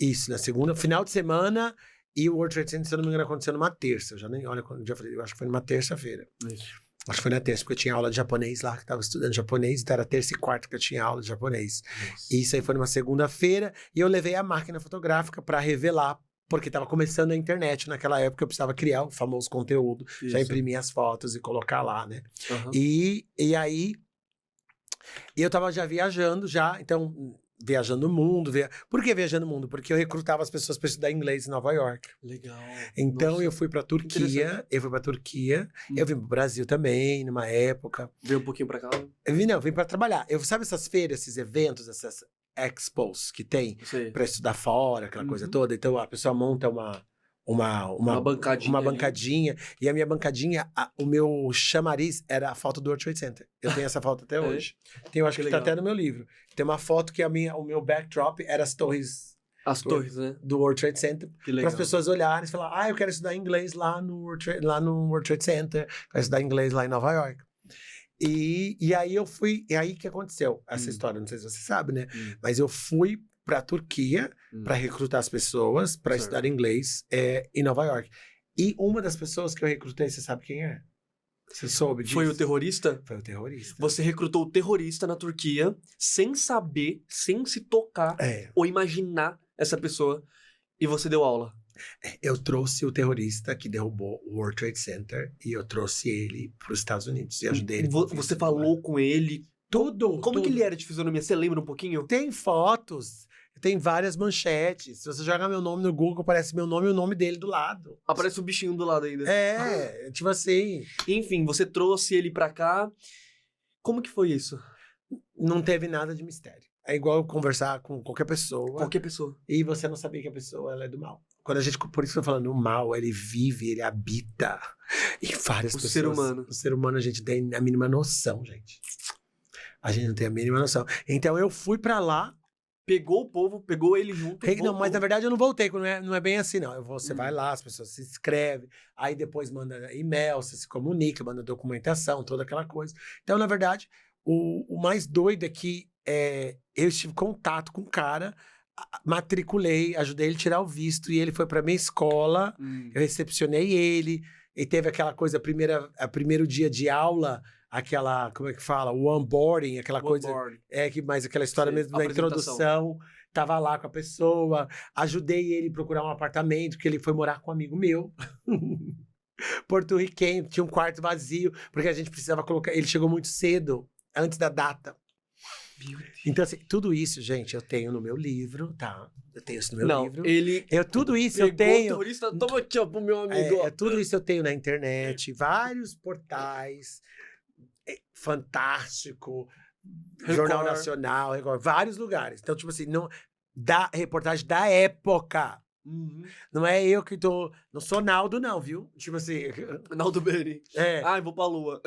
Isso, na segunda, final de semana, e o World Trade Center, se eu não me engano, aconteceu numa terça. Eu já nem olha quando eu já falei, eu acho que foi numa terça-feira. Acho que foi na terça, porque eu tinha aula de japonês lá, que eu tava estudando japonês, então era terça e quarta que eu tinha aula de japonês. E isso aí foi numa segunda-feira, e eu levei a máquina fotográfica para revelar, porque tava começando a internet naquela época, eu precisava criar o famoso conteúdo, já imprimir as fotos e colocar lá, né? E aí, eu tava já viajando, então... Viajando o mundo. Por que viajando o mundo? Porque eu recrutava as pessoas para estudar inglês em Nova York. Legal. Então, eu fui pra Turquia. Eu vim pro Brasil também, numa época. Veio um pouquinho pra cá? Eu vim pra trabalhar. Sabe essas feiras, esses eventos, essas expos que tem pra estudar fora, aquela coisa toda? Então, a pessoa monta uma bancadinha. E a minha bancadinha, o meu chamariz era a foto do World Trade Center. Eu tenho essa foto até hoje. Eu acho que tá até no meu livro. Tem uma foto que o meu backdrop era as torres. As torres, né? Do World Trade Center. Para as pessoas olharem e falar, eu quero estudar inglês lá no World Trade Center. Quero estudar inglês lá em Nova York. E aí eu fui... E aí que aconteceu essa história? Não sei se você sabe, né? Mas eu fui para a Turquia para recrutar as pessoas para estudar inglês em Nova York. E uma das pessoas que eu recrutei, você sabe quem é? Você soube disso? Foi o terrorista? Foi o terrorista. Você recrutou o terrorista na Turquia sem saber, sem se tocar ou imaginar essa pessoa e você deu aula. Eu trouxe o terrorista que derrubou o World Trade Center e eu trouxe ele para os Estados Unidos e ajudei ele. Você falou com ele? Como que ele era de fisionomia? Você lembra um pouquinho? Tem fotos. Tem várias manchetes. Se você jogar meu nome no Google, aparece meu nome e o nome dele do lado. Aparece o bichinho do lado ainda. Tipo assim. Enfim, você trouxe ele pra cá. Como que foi isso? Não teve nada de mistério. É igual eu conversar com qualquer pessoa. Qualquer pessoa. E você não sabia que a pessoa ela é do mal. Por isso que eu tô falando, o mal, ele vive, ele habita em várias pessoas. Ser humano. O ser humano, a gente tem a mínima noção, gente. A gente não tem a mínima noção. Então eu fui pra lá. Pegou o povo, pegou ele junto. Não, mas na verdade eu não voltei, não é bem assim, não. Você vai lá, as pessoas se inscrevem, aí depois manda e-mail, você se comunica, manda documentação, toda aquela coisa. Então, na verdade, o mais doido é que eu estive em contato com um cara matriculei, ajudei ele a tirar o visto, e ele foi pra minha escola, eu recepcionei ele, e teve aquela coisa, primeiro dia de aula, aquela, como é que fala? O onboarding, aquela coisa. Mas aquela história mesmo da introdução. Tava lá com a pessoa, ajudei ele a procurar um apartamento, que ele foi morar com um amigo meu. Porto-riquenho, tinha um quarto vazio, porque a gente precisava colocar. Ele chegou muito cedo, antes da data. Então, assim, tudo isso, gente, eu tenho no meu livro, tá? Eu tenho isso no meu livro. Tudo isso eu tenho. Toma aqui, ó, pro meu amigo. Tudo isso eu tenho na internet, vários portais, Fantástico, Record. Jornal Nacional, Record, vários lugares. Então, tipo assim, reportagem da época. Não é eu que tô. Não sou Naldo, não, viu? Tipo assim. Naldo Beni. Ai, vou pra lua.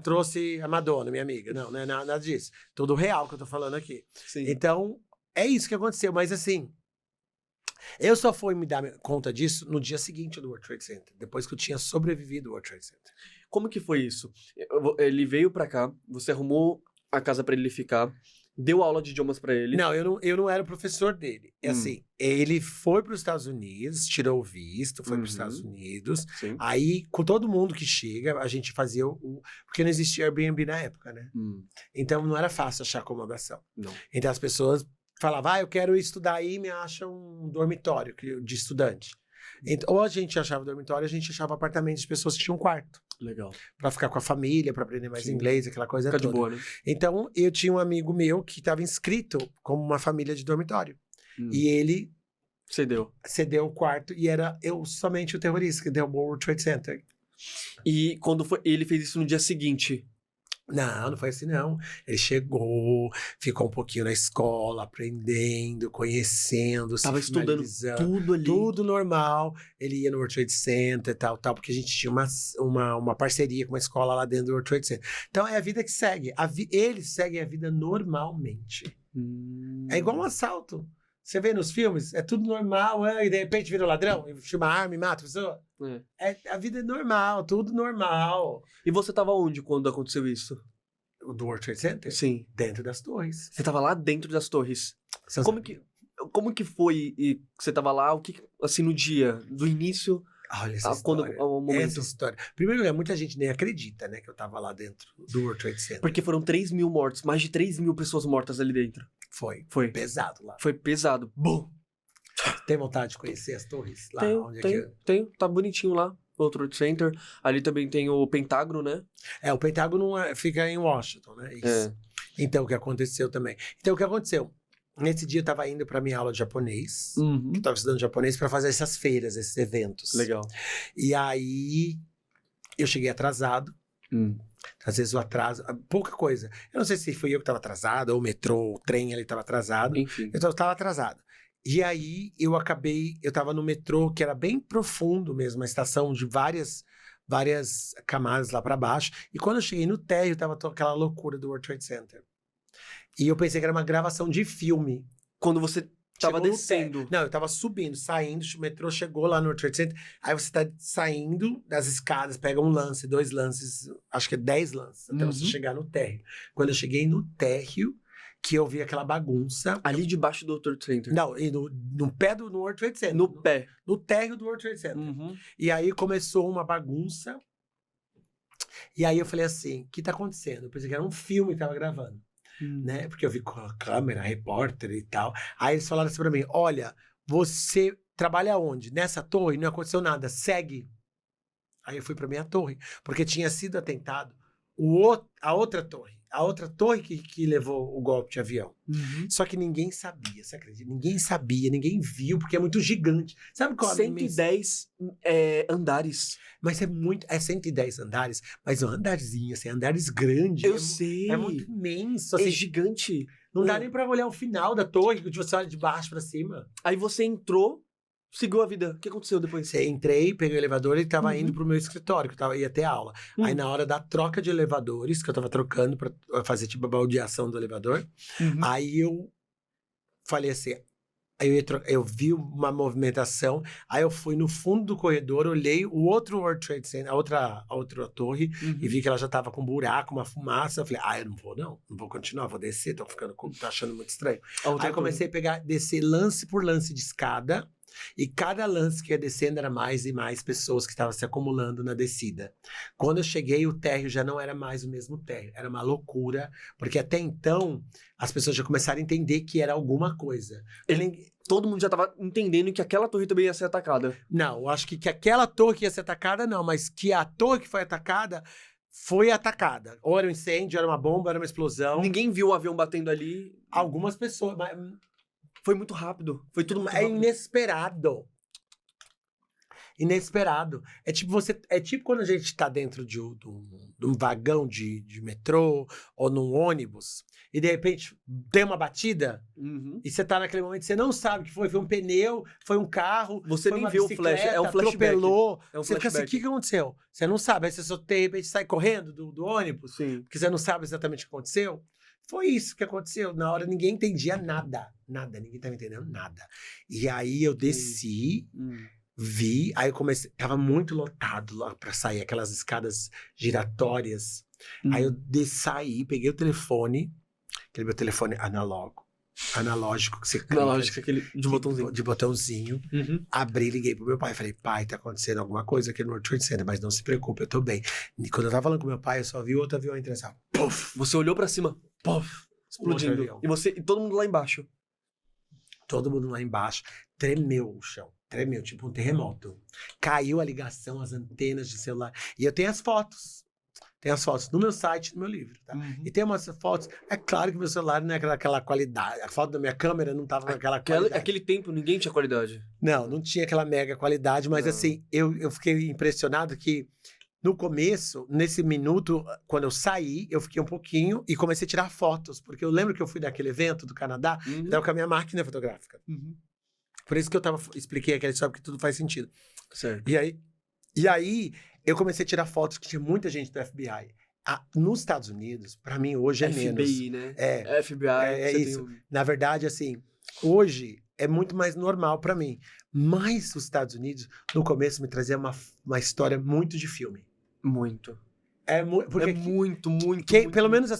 Trouxe a Madonna, minha amiga. Não é nada disso. Tudo real que eu tô falando aqui. Sim. Então, é isso que aconteceu. Mas assim, eu só fui me dar conta disso no dia seguinte do World Trade Center. Depois que eu tinha sobrevivido ao World Trade Center. Como que foi isso? Ele veio pra cá, você arrumou a casa pra ele ficar. Deu aula de idiomas pra ele? Não, eu não era o professor dele. Assim, ele foi para os Estados Unidos, tirou o visto, foi para os Estados Unidos. Sim. Aí, com todo mundo que chega, a gente fazia porque não existia Airbnb na época, né? Então, não era fácil achar acomodação. Não. Então, as pessoas falavam, eu quero estudar aí, me acha um dormitório de estudante. Então, ou a gente achava dormitório, a gente achava apartamento de pessoas que tinham um quarto. Legal. Pra ficar com a família, pra aprender mais inglês, aquela coisa toda. Fica de boa, né? Então, eu tinha um amigo meu que estava inscrito como uma família de dormitório. E ele... Cedeu o quarto e era somente o terrorista que derrubou o World Trade Center. E quando ele fez isso no dia seguinte? Não foi assim, não. Ele chegou, ficou um pouquinho na escola, aprendendo, conhecendo, tava estudando tudo ali. Tudo normal. Ele ia no World Trade Center e tal, porque a gente tinha uma parceria com uma escola lá dentro do World Trade Center. Então, é a vida que segue. Eles seguem a vida normalmente. É igual um assalto. Você vê nos filmes, é tudo normal, e de repente vira um ladrão, e chama uma arma e mata a pessoa. A vida é normal, tudo normal. E você tava onde quando aconteceu isso? Do World Trade Center? Sim. Dentro das torres. Você tava lá dentro das torres. Como que foi e você tava lá, assim, no dia, do início... Olha essa história. Essa história. Primeiro lugar, muita gente nem acredita, né, que eu tava lá dentro do World Trade Center. Porque foram 3 mil mortos, mais de 3 mil pessoas mortas ali dentro. Foi pesado lá. Foi pesado. Bom. Tem vontade de conhecer as torres lá? Tenho. Tá bonitinho lá, o World Trade Center. Ali também tem o Pentágono, né? O Pentágono fica em Washington, né? Isso. Então, o que aconteceu também? Nesse dia eu tava indo pra minha aula de japonês, que eu tava estudando japonês pra fazer essas feiras, esses eventos. Legal. E aí, eu cheguei atrasado. Às vezes o atraso, pouca coisa. Eu não sei se fui eu que tava atrasado, ou o metrô, o trem ali tava atrasado. Enfim. Eu tava atrasado. E aí, eu tava no metrô, que era bem profundo mesmo, uma estação de várias camadas lá pra baixo. E quando eu cheguei no térreo, tava toda aquela loucura do World Trade Center. E eu pensei que era uma gravação de filme. Quando você tava descendo. Não, eu tava subindo, saindo, o metrô chegou lá no World Trade Center. Aí você tá saindo das escadas, pega um lance, 2 lances, acho que é 10 lances, até você chegar no térreo. Quando eu cheguei no térreo, que eu vi aquela bagunça. Ali debaixo do World Trade Center. Não, e no pé do World Trade Center. No térreo do World Trade Center. E aí começou uma bagunça. E aí eu falei assim, o que tá acontecendo? Eu pensei que era um filme que tava gravando. Né? Porque eu vi com a câmera, repórter e tal. Aí eles falaram assim pra mim, olha, você trabalha onde? Nessa torre? Não aconteceu nada, segue. Aí eu fui pra minha torre, porque tinha sido atentado a outra torre que levou o golpe de avião. Só que ninguém sabia, você acredita? Ninguém sabia, ninguém viu, porque é muito gigante. Sabe qual 110 andares. Mas é 110 andares, mas um andarzinho, assim, andares grandes. Eu sei. É muito imenso. Assim, é gigante. Não dá nem pra olhar o final da torre, que você olha de baixo pra cima. Aí você entrou, seguiu a vida. O que aconteceu depois? Entrei, peguei o elevador e tava indo pro meu escritório, que ia ter aula. Aí na hora da troca de elevadores, que eu tava trocando pra fazer tipo a baldeação do elevador, aí eu falei assim, Aí eu vi uma movimentação, aí eu fui no fundo do corredor, olhei o outro World Trade Center, a outra torre, e vi que ela já tava com um buraco, uma fumaça. Eu falei, eu não vou não vou continuar, vou descer, tô achando muito estranho. Aí eu comecei a descer lance por lance de escada, e cada lance que ia descendo era mais e mais pessoas que estavam se acumulando na descida. Quando eu cheguei, o térreo já não era mais o mesmo térreo, era uma loucura, porque até então as pessoas já começaram a entender que era alguma coisa. Todo mundo já tava entendendo que aquela torre também ia ser atacada. Não, eu acho que aquela torre ia ser atacada, não, mas que a torre que foi atacada. Ou era um incêndio, era uma bomba, era uma explosão. Ninguém viu o avião batendo ali. Algumas pessoas, mas foi muito rápido. Foi tudo muito é rápido. inesperado. Inesperado. É tipo quando a gente tá dentro de um vagão de metrô ou num ônibus e de repente tem uma batida e você tá naquele momento, você não sabe o que foi um pneu, foi um carro, você foi nem uma viu o flash, é um flashback. atropelou. É um você fica assim, o que aconteceu? Você não sabe, aí você só de repente sai correndo do ônibus, Sim. porque você não sabe exatamente o que aconteceu. Foi isso que aconteceu. Na hora ninguém entendia nada, ninguém estava entendendo nada. E aí eu desci, vi, aí eu comecei, tava muito lotado lá pra sair, aquelas escadas giratórias. Aí eu saí, peguei o telefone, aquele meu telefone analógico que você clica. Analógico, aquele de botãozinho. De botãozinho. Abri, liguei pro meu pai, falei, pai, tá acontecendo alguma coisa aqui no World Trade Center, mas não se preocupe, eu tô bem. E quando eu tava falando com meu pai, eu só vi outro avião entrando assim, puff! Você olhou pra cima, puff, explodindo. E todo mundo lá embaixo. Todo mundo lá embaixo. Tremeu o chão. Tremeu, tipo um terremoto. Caiu a ligação, as antenas de celular. E eu tenho as fotos. Tem as fotos no meu site, no meu livro, tá? E tem umas fotos... É claro que meu celular não é aquela qualidade. A foto da minha câmera não tava naquela qualidade. Aquele tempo, ninguém tinha qualidade. Não tinha aquela mega qualidade. Mas assim, eu fiquei impressionado que no começo, nesse minuto, quando eu saí, eu fiquei um pouquinho e comecei a tirar fotos. Porque eu lembro que eu fui daquele evento do Canadá, eu tava com a minha máquina fotográfica. Por isso que eu expliquei aquela história, porque tudo faz sentido. Certo. E aí, eu comecei a tirar fotos que tinha muita gente do FBI. Nos Estados Unidos, pra mim, hoje é menos. FBI, né? FBI. É isso. Na verdade, assim, hoje é muito mais normal pra mim. Mas os Estados Unidos, no começo, me trazia uma história muito de filme. Muito. Porque muito. Pelo menos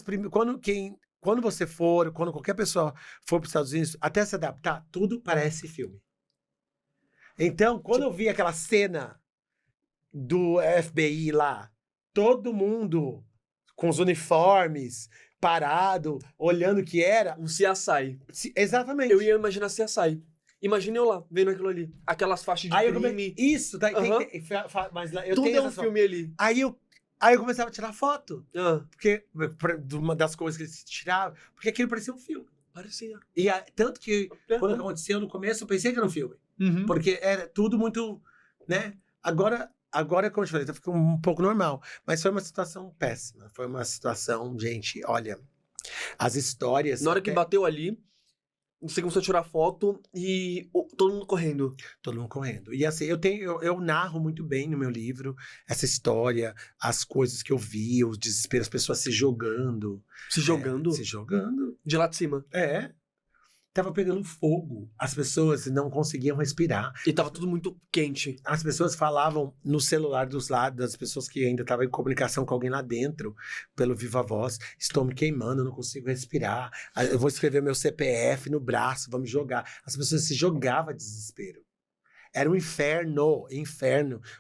quando você quando qualquer pessoa for para os Estados Unidos, até se adaptar, tudo parece filme. Então, quando eu vi aquela cena do FBI lá, todo mundo com os uniformes, parado, olhando o que era... Um CSI. Exatamente. Eu ia imaginar CSI. Imagina eu lá, vendo aquilo ali. Aquelas faixas de crime. Isso, mas eu tudo tenho é um filme ali. Aí eu começava a tirar foto. Porque uma das coisas que eles tiravam, porque aquilo parecia um filme. Parecia. E tanto que quando aconteceu no começo, eu pensei que era um filme. Porque era tudo muito, né? Agora, como eu te falei, tá ficando um pouco normal. Mas foi uma situação péssima. Foi uma situação, gente, olha, as histórias... Na hora que bateu ali, você começou a tirar foto e todo mundo correndo. Todo mundo correndo. E assim, eu narro muito bem no meu livro essa história, as coisas que eu vi, os desesperos, as pessoas se jogando. Se jogando? Se jogando. De lá de cima. Tava pegando fogo. As pessoas não conseguiam respirar. E tava tudo muito quente. As pessoas falavam no celular dos lados, das pessoas que ainda estavam em comunicação com alguém lá dentro, pelo viva voz. Estou me queimando, não consigo respirar. Eu vou escrever meu CPF no braço, vamos jogar. As pessoas se jogavam de desespero. Era um inferno.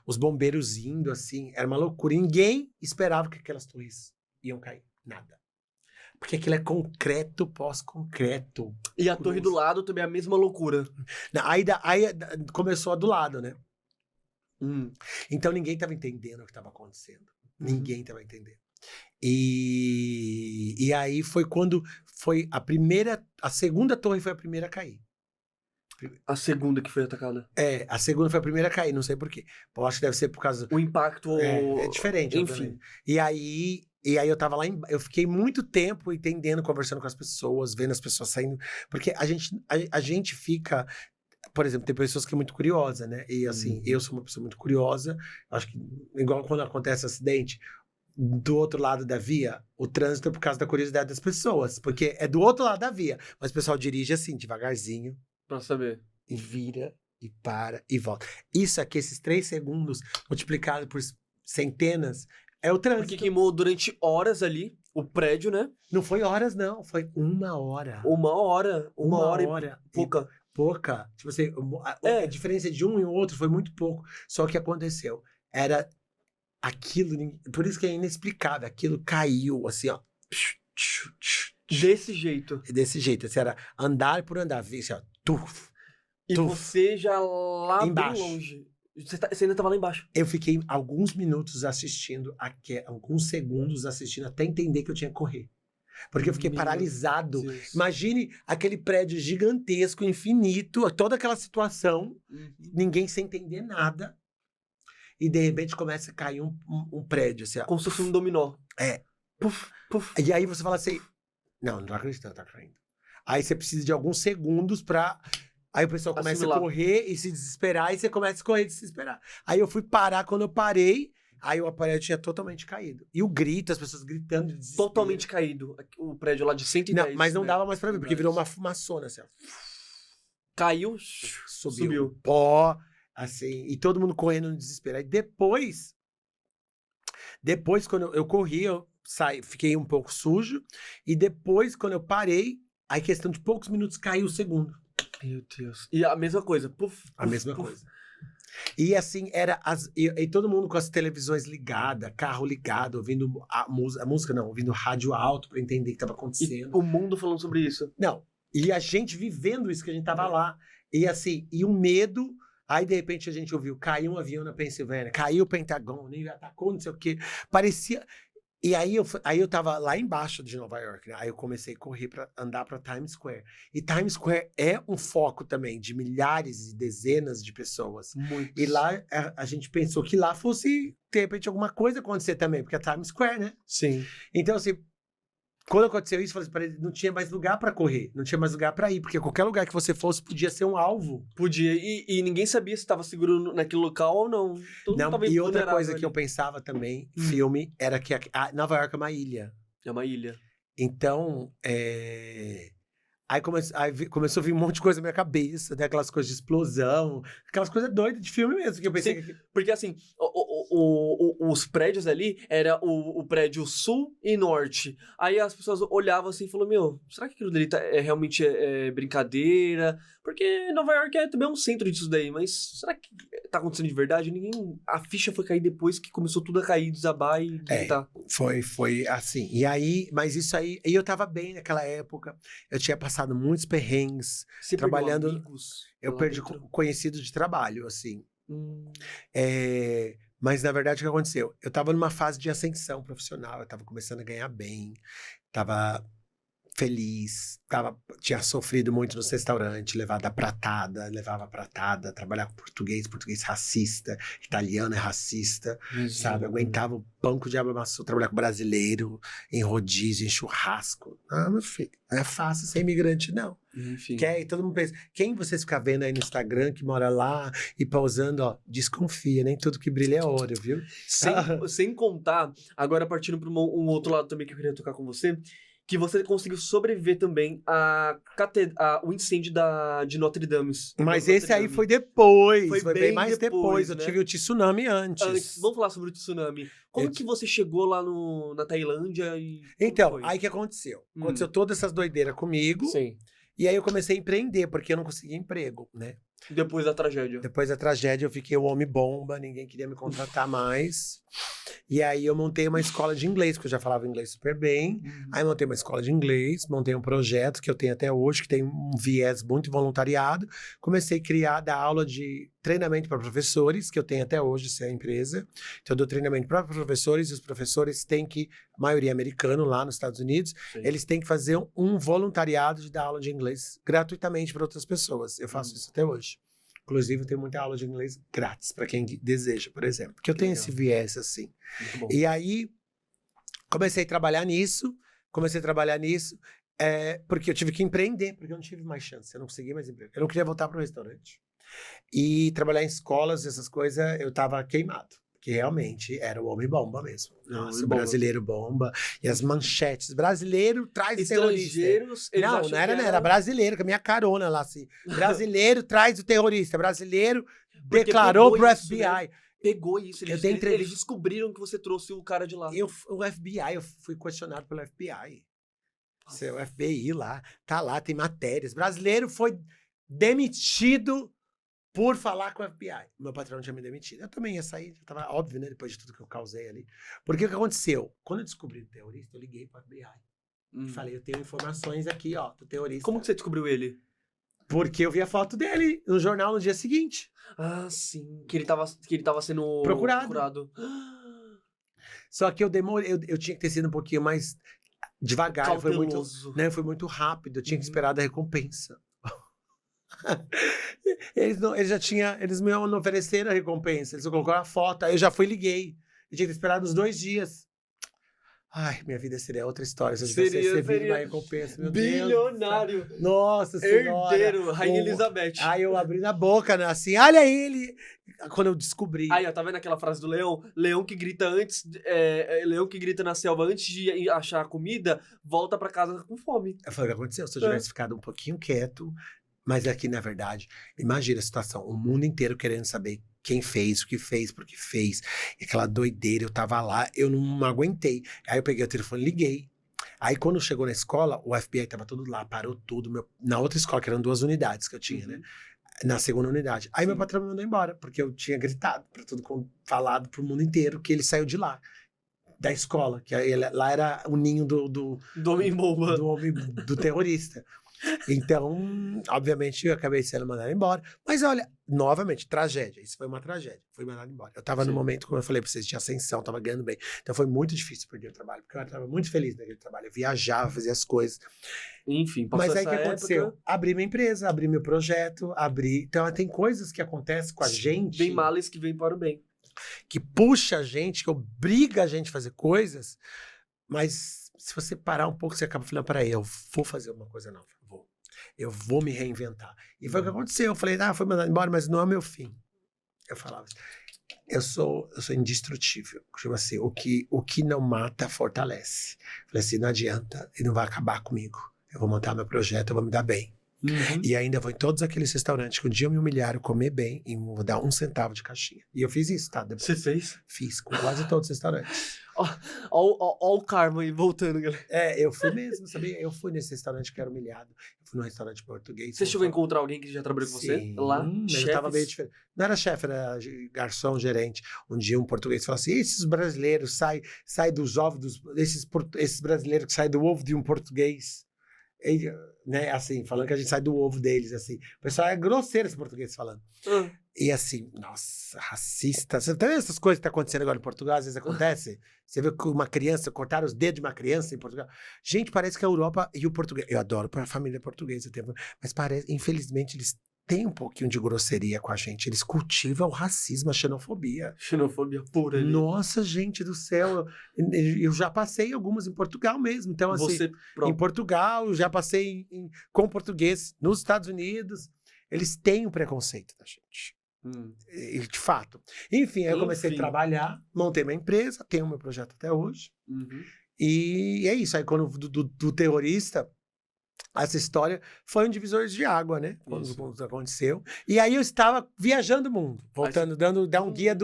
Os bombeiros indo, assim, era uma loucura. Ninguém esperava que aquelas torres iam cair. Nada. Porque aquilo é concreto pós-concreto. E a torre do lado também é a mesma loucura. Aí começou a do lado, né? Então ninguém estava entendendo o que estava acontecendo. Ninguém estava entendendo. E aí foi quando foi a segunda torre foi a primeira a cair. A segunda que foi atacada. A segunda foi a primeira a cair, não sei por quê. Eu acho que deve ser por causa... O impacto... É diferente, enfim. E aí eu tava lá, eu fiquei muito tempo entendendo, conversando com as pessoas, vendo as pessoas saindo. Porque a gente fica... Por exemplo, tem pessoas que é muito curiosa, né? E assim, eu sou uma pessoa muito curiosa. Acho que, igual quando acontece acidente, do outro lado da via, o trânsito é por causa da curiosidade das pessoas. Porque é do outro lado da via. Mas o pessoal dirige assim, devagarzinho. Pra saber. E vira, e para, e volta. Isso aqui, esses 3 segundos, multiplicado por centenas, é o trânsito. Porque queimou durante horas ali o prédio, né? Não foi horas, não. Foi 1 hora. 1 hora. Uma hora e pouca. Pouca. Tipo assim, a diferença de um e o outro foi muito pouco. Só que aconteceu. Era aquilo, por isso que é inexplicável. Aquilo caiu, assim, ó. Desse jeito. Desse jeito. Assim, era andar por andar. Assim, ó. Tuf. E você já lá Embaixo. bem longe. Você ainda tava lá embaixo. Eu fiquei alguns minutos assistindo, alguns segundos assistindo, até entender que eu tinha que correr. Porque eu fiquei paralisado. Deus. Imagine aquele prédio gigantesco, infinito, toda aquela situação, ninguém sem entender nada. E de repente começa a cair um prédio. Assim, ó. Como se fosse um dominó. É. Puf, puf. E aí você fala assim, não tô acreditando, tá caindo. Aí você precisa de alguns segundos pra... Aí o pessoal começa Assimilar. a correr e se desesperar, e você começa a correr e se desesperar. Aí eu fui parar, quando eu parei, aí o aparelho tinha totalmente caído. E o grito, as pessoas gritando de desespero. Totalmente caído. O prédio lá de 110. Não, mas não né? dava mais pra ver, porque virou uma fumaçona, assim, ó. Caiu, Subiu. Pó, assim, e todo mundo correndo no desespero. Aí depois quando eu corri, eu fiquei um pouco sujo, e depois, quando eu parei, aí questão de poucos minutos, caiu o segundo. Meu Deus. E a mesma coisa. Puf, A mesma coisa. E assim, e todo mundo com as televisões ligadas, carro ligado, ouvindo a música não, ouvindo rádio alto pra entender o que tava acontecendo. E o mundo falando sobre isso. Não, e a gente vivendo isso, que a gente tava lá. E assim, e o medo, aí de repente a gente ouviu, caiu um avião na Pensilvânia, caiu o Pentágono, nem atacou, não sei o quê. Parecia... E aí eu tava lá embaixo de Nova York, né? Aí eu comecei a correr pra andar pra Times Square. E Times Square é um foco também de milhares e dezenas de pessoas. Muito. E lá a gente pensou que lá fosse, de repente, alguma coisa acontecer também, porque é Times Square, né? Sim. Então, assim, quando aconteceu isso, eu falei assim, não tinha mais lugar pra correr, não tinha mais lugar pra ir, porque qualquer lugar que você fosse podia ser um alvo. Podia. E ninguém sabia se estava seguro naquele local ou não. Todo mundo Não, tava e outra vulnerável coisa ali. que eu pensava também, filme, era que a Nova York é uma ilha. É uma ilha. Então, aí começou a vir um monte de coisa na minha cabeça, né? Aquelas coisas de explosão, aquelas coisas doidas de filme mesmo, que eu pensei que... Porque assim, os prédios ali, era o prédio sul e norte. Aí as pessoas olhavam assim e falavam, meu, será que aquilo dali realmente é brincadeira? Porque Nova York é também um centro disso daí, mas será que tá acontecendo de verdade? A ficha foi cair depois que começou tudo a cair, desabar e gritar. Foi assim. E aí, mas isso aí, e eu tava bem naquela época, eu tinha passado muitos perrengues, Você trabalhando, perdeu amigos eu lá perdi dentro? conhecidos de trabalho, assim. Mas na verdade o que aconteceu? Eu tava numa fase de ascensão profissional, eu tava começando a ganhar bem, tava feliz, tinha sofrido muito nos restaurantes, levava pratada, trabalhar com português racista, italiano é racista, sabe? Aguentava o banco de água maçã, trabalhar com brasileiro, em rodízio, em churrasco. Ah, meu filho, não é fácil ser imigrante, não. Enfim. E todo mundo pensa, quem vocês ficam vendo aí no Instagram, que mora lá e pausando, ó, desconfia, nem tudo que brilha é ouro, viu? Sem contar, agora partindo para um outro lado também que eu queria tocar com você, que você conseguiu sobreviver também ao incêndio de Notre Dame. Mas esse aí foi depois, foi bem mais depois, depois. né? Eu tive o tsunami antes. Vamos falar sobre o tsunami. Como que você chegou lá na Tailândia e... Então, aí o que aconteceu? Aconteceu todas essas doideiras comigo. Sim. E aí eu comecei a empreender, porque eu não conseguia emprego, né? Depois da tragédia. Depois da tragédia eu fiquei o homem-bomba, ninguém queria me contratar mais. E aí eu montei uma escola de inglês, porque eu já falava inglês super bem. Aí montei uma escola de inglês, montei um projeto que eu tenho até hoje, que tem um viés muito voluntariado. Comecei a dar aula de treinamento para professores, que eu tenho até hoje, se é a empresa. Então eu dou treinamento para professores, e os professores têm que, a maioria americana lá nos Estados Unidos, Sim. eles têm que fazer um voluntariado de dar aula de inglês gratuitamente para outras pessoas. Eu faço isso até hoje. Inclusive, eu tenho muita aula de inglês grátis para quem deseja, por exemplo. Porque eu tenho esse viés, assim. Muito bom. E aí, comecei a trabalhar nisso. Porque eu tive que empreender, porque eu não tive mais chance. Eu não consegui mais emprego. Eu não queria voltar para o restaurante. E trabalhar em escolas, essas coisas, eu estava queimado. Que realmente era o homem bomba mesmo. Nossa, o bomba. brasileiro bomba. E as manchetes. Brasileiro traz terrorista. Estrangeiros, eles Não, acham não era, que não, era brasileiro, com a minha carona lá, assim. Brasileiro traz o terrorista. Brasileiro Porque declarou pegou pro isso, FBI. né? Pegou isso, Eu dei eles descobriram que você trouxe o cara de lá. O FBI, eu fui questionado pelo FBI. O FBI lá, tá lá, tem matérias. Brasileiro foi demitido por falar com o FBI. Meu patrão tinha me demitido. Eu também ia sair, já tava óbvio, né? Depois de tudo que eu causei ali. Porque o que aconteceu? Quando eu descobri o terrorista, eu liguei pro FBI. E falei, eu tenho informações aqui, ó, do terrorista. Como que você descobriu ele? Porque eu vi a foto dele no jornal no dia seguinte. Ah, sim. Que ele tava sendo Procurado. Só que eu demorei, eu tinha que ter sido um pouquinho mais devagar. Foi muito, né, foi muito rápido, eu tinha que esperar da recompensa. Eles me ofereceram a recompensa, eles colocaram a foto, aí eu já fui e liguei. Eu tinha que esperar uns 2 dias. Ai, minha vida seria outra história se eu tivesse recebido uma recompensa. Meu bilionário. Deus. Nossa Senhora. Herdeiro, Rainha Elizabeth. Aí eu abri na boca, né, assim, olha ele. Quando eu descobri. Aí, ó, tá vendo aquela frase do leão? Leão que grita leão que grita na selva antes de achar comida, volta pra casa com fome. Foi o que aconteceu. Se eu tivesse ficado um pouquinho quieto, mas aqui, na verdade, imagina a situação, o mundo inteiro querendo saber quem fez, o que fez, por que fez. E aquela doideira, eu tava lá, eu não aguentei. Aí eu peguei o telefone e liguei. Aí quando chegou na escola, o FBI tava tudo lá, parou tudo. Na outra escola, que eram 2 unidades que eu tinha, né? Na segunda unidade. Aí meu patrão me mandou embora, porque eu tinha gritado pra falado pro mundo inteiro que ele saiu de lá. Da escola, que lá era o ninho do homem bomba. Do homem, do terrorista. Então, obviamente, eu acabei sendo mandado embora. Mas olha, novamente, tragédia. Isso foi uma tragédia. Fui mandado embora. Eu tava no momento, como eu falei pra vocês, de ascensão, tava ganhando bem. Então foi muito difícil perder o trabalho, porque eu tava muito feliz naquele trabalho. Eu viajava, fazia as coisas. Enfim, passou Mas aí o essa que aconteceu? época... Abri minha empresa, abri meu projeto, Então tem coisas que acontecem com a gente. Tem males que vêm para o bem. Que puxa a gente, que obriga a gente a fazer coisas, mas se você parar um pouco, você acaba falando, peraí, eu vou fazer uma coisa nova, eu vou me reinventar. E foi o que aconteceu, eu falei, foi mandado embora, mas não é o meu fim. Eu falava, eu sou indestrutível, tipo assim, o que não mata, fortalece. Eu falei assim, não adianta, ele não vai acabar comigo, eu vou montar meu projeto, eu vou me dar bem. E ainda vou em todos aqueles restaurantes que um dia me humilharam, comer bem e vou dar 1 centavo de caixinha. E eu fiz isso, tá? Você fez? Fiz, com quase todos os restaurantes. Ó o karma aí, voltando, galera. Eu fui mesmo, sabia? Eu fui nesse restaurante que era humilhado. Eu fui num restaurante português. Você chegou a encontrar alguém que já trabalhou com você? Lá? Eu tava meio diferente. Não era chefe, era garçom, gerente. Um dia um português falou assim, esses brasileiros saem dos ovos, esses brasileiros que saem do ovo de um português. E, né, assim, falando que a gente sai do ovo deles, assim. O pessoal é grosseiro esse português falando. E assim, nossa, racista. Você tá vendo essas coisas que tá acontecendo agora em Portugal? Às vezes acontece. Você vê que uma criança, cortaram os dedos de uma criança em Portugal. Gente, parece que a Europa e o português... Eu adoro a família portuguesa, mas parece, infelizmente, eles têm um pouquinho de grosseria com a gente. Eles cultivam o racismo, a xenofobia. Xenofobia pura ali. Nossa, gente do céu. Eu já passei algumas em Portugal mesmo. Então, assim, em Portugal, eu já passei com português nos Estados Unidos. Eles têm um preconceito da gente. De fato. Enfim, aí eu comecei a trabalhar, montei minha empresa, tenho meu projeto até hoje. E é isso. Aí, quando do terrorista... Essa história foi um divisor de água, né? Quando aconteceu. E aí eu estava viajando o mundo, voltando, dar um guia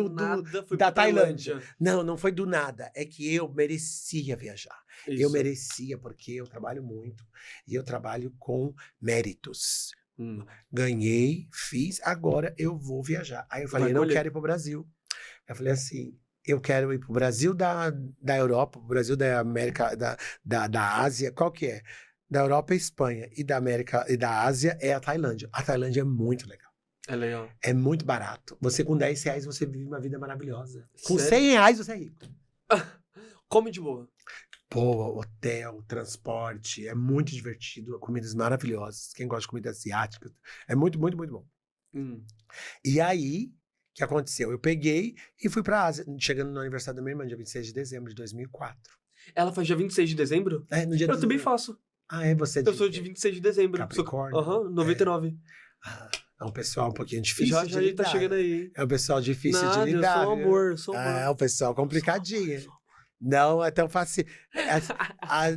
da Tailândia. Não foi do nada. É que eu merecia viajar. Isso. Eu merecia, porque eu trabalho muito. E eu trabalho com méritos. Ganhei, fiz, agora eu vou viajar. Aí eu falei, eu não quero ir para o Brasil. Eu falei assim, eu quero ir para o Brasil da Europa, pro Brasil da América, da Ásia, qual que é? Da Europa é Espanha, e da América e da Ásia é a Tailândia. A Tailândia é muito legal. É legal. É muito barato. Você com R$10 você vive uma vida maravilhosa. Com R$100 você é rico. Come de boa. Pô, hotel, transporte, é muito divertido, comidas maravilhosas. Quem gosta de comida asiática, é muito, muito, muito bom. E aí, o que aconteceu? Eu peguei e fui pra Ásia, chegando no aniversário da minha irmã, dia 26 de dezembro de 2004. Ela faz dia 26 de dezembro? No dia eu também faço. É você? Eu sou de 26 de dezembro. Capricórnio. 99. É um pessoal um pouquinho difícil Já de já ele tá lidar. chegando aí. É um pessoal difícil Nada, de lidar. eu sou um viu? amor, eu sou um amor. É um pessoal complicadinho. Não é tão fácil.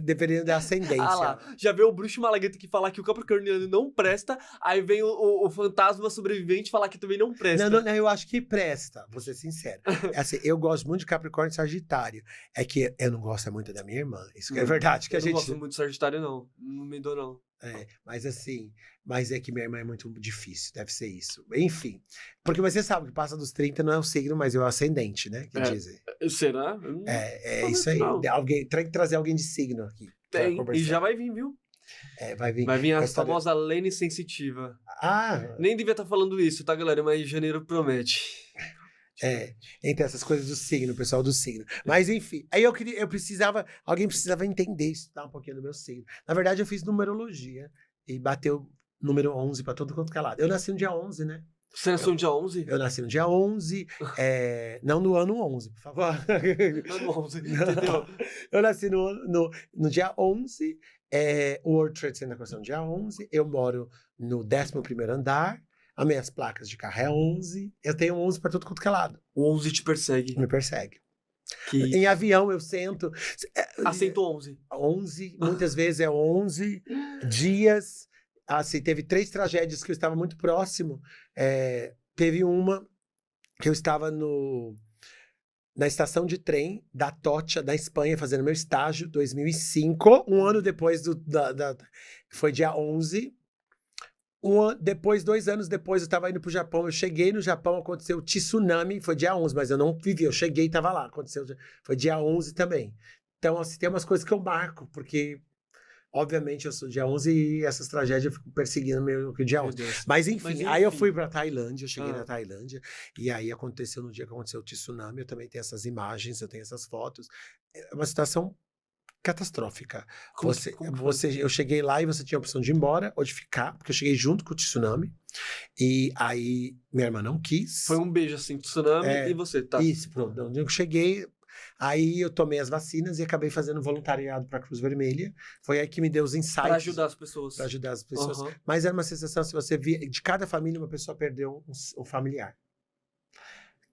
Dependendo da ascendência. Ah lá, já veio o bruxo malagueta que falar que o capricorniano não presta, aí vem o fantasma sobrevivente falar que também não presta. Não, eu acho que presta, vou ser sincero. Assim, eu gosto muito de Capricórnio e Sagitário. É que eu não gosto muito da minha irmã. Isso que é verdade. Que eu a não gente... gosto muito de Sagitário, não. Não me dou, não. Mas assim, mas é que minha irmã é muito difícil, deve ser isso. Enfim, porque você sabe que passa dos 30 não é o signo, mas é o ascendente, né? Que dizem. Será? É Não, isso aí. não. Alguém, tem que trazer alguém de signo aqui. pra Tem, e conversar. já vai vir, viu? Vai vir. Vai vir a a história- famosa Lene sensitiva. Ah, Nem devia estar falando isso, tá, galera? Mas janeiro promete. entre essas coisas do signo, o pessoal do signo. Mas enfim, aí alguém precisava entender, estudar um pouquinho do meu signo. Na verdade, eu fiz numerologia e bateu número 11 pra todo quanto que é lado. Eu nasci no dia 11, né? Você nasceu no dia 11? Eu nasci no dia 11, não no ano 11, por favor. Ano 11, entendeu? Eu nasci no dia 11, o World Trade Center aconteceu no dia 11, eu moro no 11º andar, as minhas placas de carro é 11, eu tenho 11 para todo quanto que é lado. O 11 te persegue. Me persegue. Que... Em avião eu sento... Assento 11. 11, muitas vezes é 11 dias. Assim, teve 3 tragédias que eu estava muito próximo. Teve uma que eu estava na estação de trem da Tocha, da Espanha, fazendo meu estágio, 2005. Um ano depois foi dia 11. Depois, 2 anos depois, eu estava indo pro Japão. Eu cheguei no Japão, aconteceu o tsunami, foi dia 11, mas eu não vivi. Eu cheguei e estava lá. Foi dia 11 também. Então, assim, tem umas coisas que eu marco, porque... Obviamente, eu sou dia 11 e essas tragédias eu fico perseguindo meio que o dia 11. Mas enfim, aí eu fui pra Tailândia, eu cheguei na Tailândia, e aí aconteceu no dia que aconteceu o tsunami, eu também tenho essas imagens, eu tenho essas fotos. É uma situação catastrófica. Eu cheguei lá e você tinha a opção de ir embora ou de ficar, porque eu cheguei junto com o tsunami, e aí minha irmã não quis. Foi um beijo assim, tsunami e você, tá? Isso, pronto. Onde eu cheguei... Aí eu tomei as vacinas e acabei fazendo voluntariado para a Cruz Vermelha. Foi aí que me deu os insights. Para ajudar as pessoas. Para ajudar as pessoas. Uhum. Mas era uma sensação, se você via, de cada família, uma pessoa perdeu um familiar.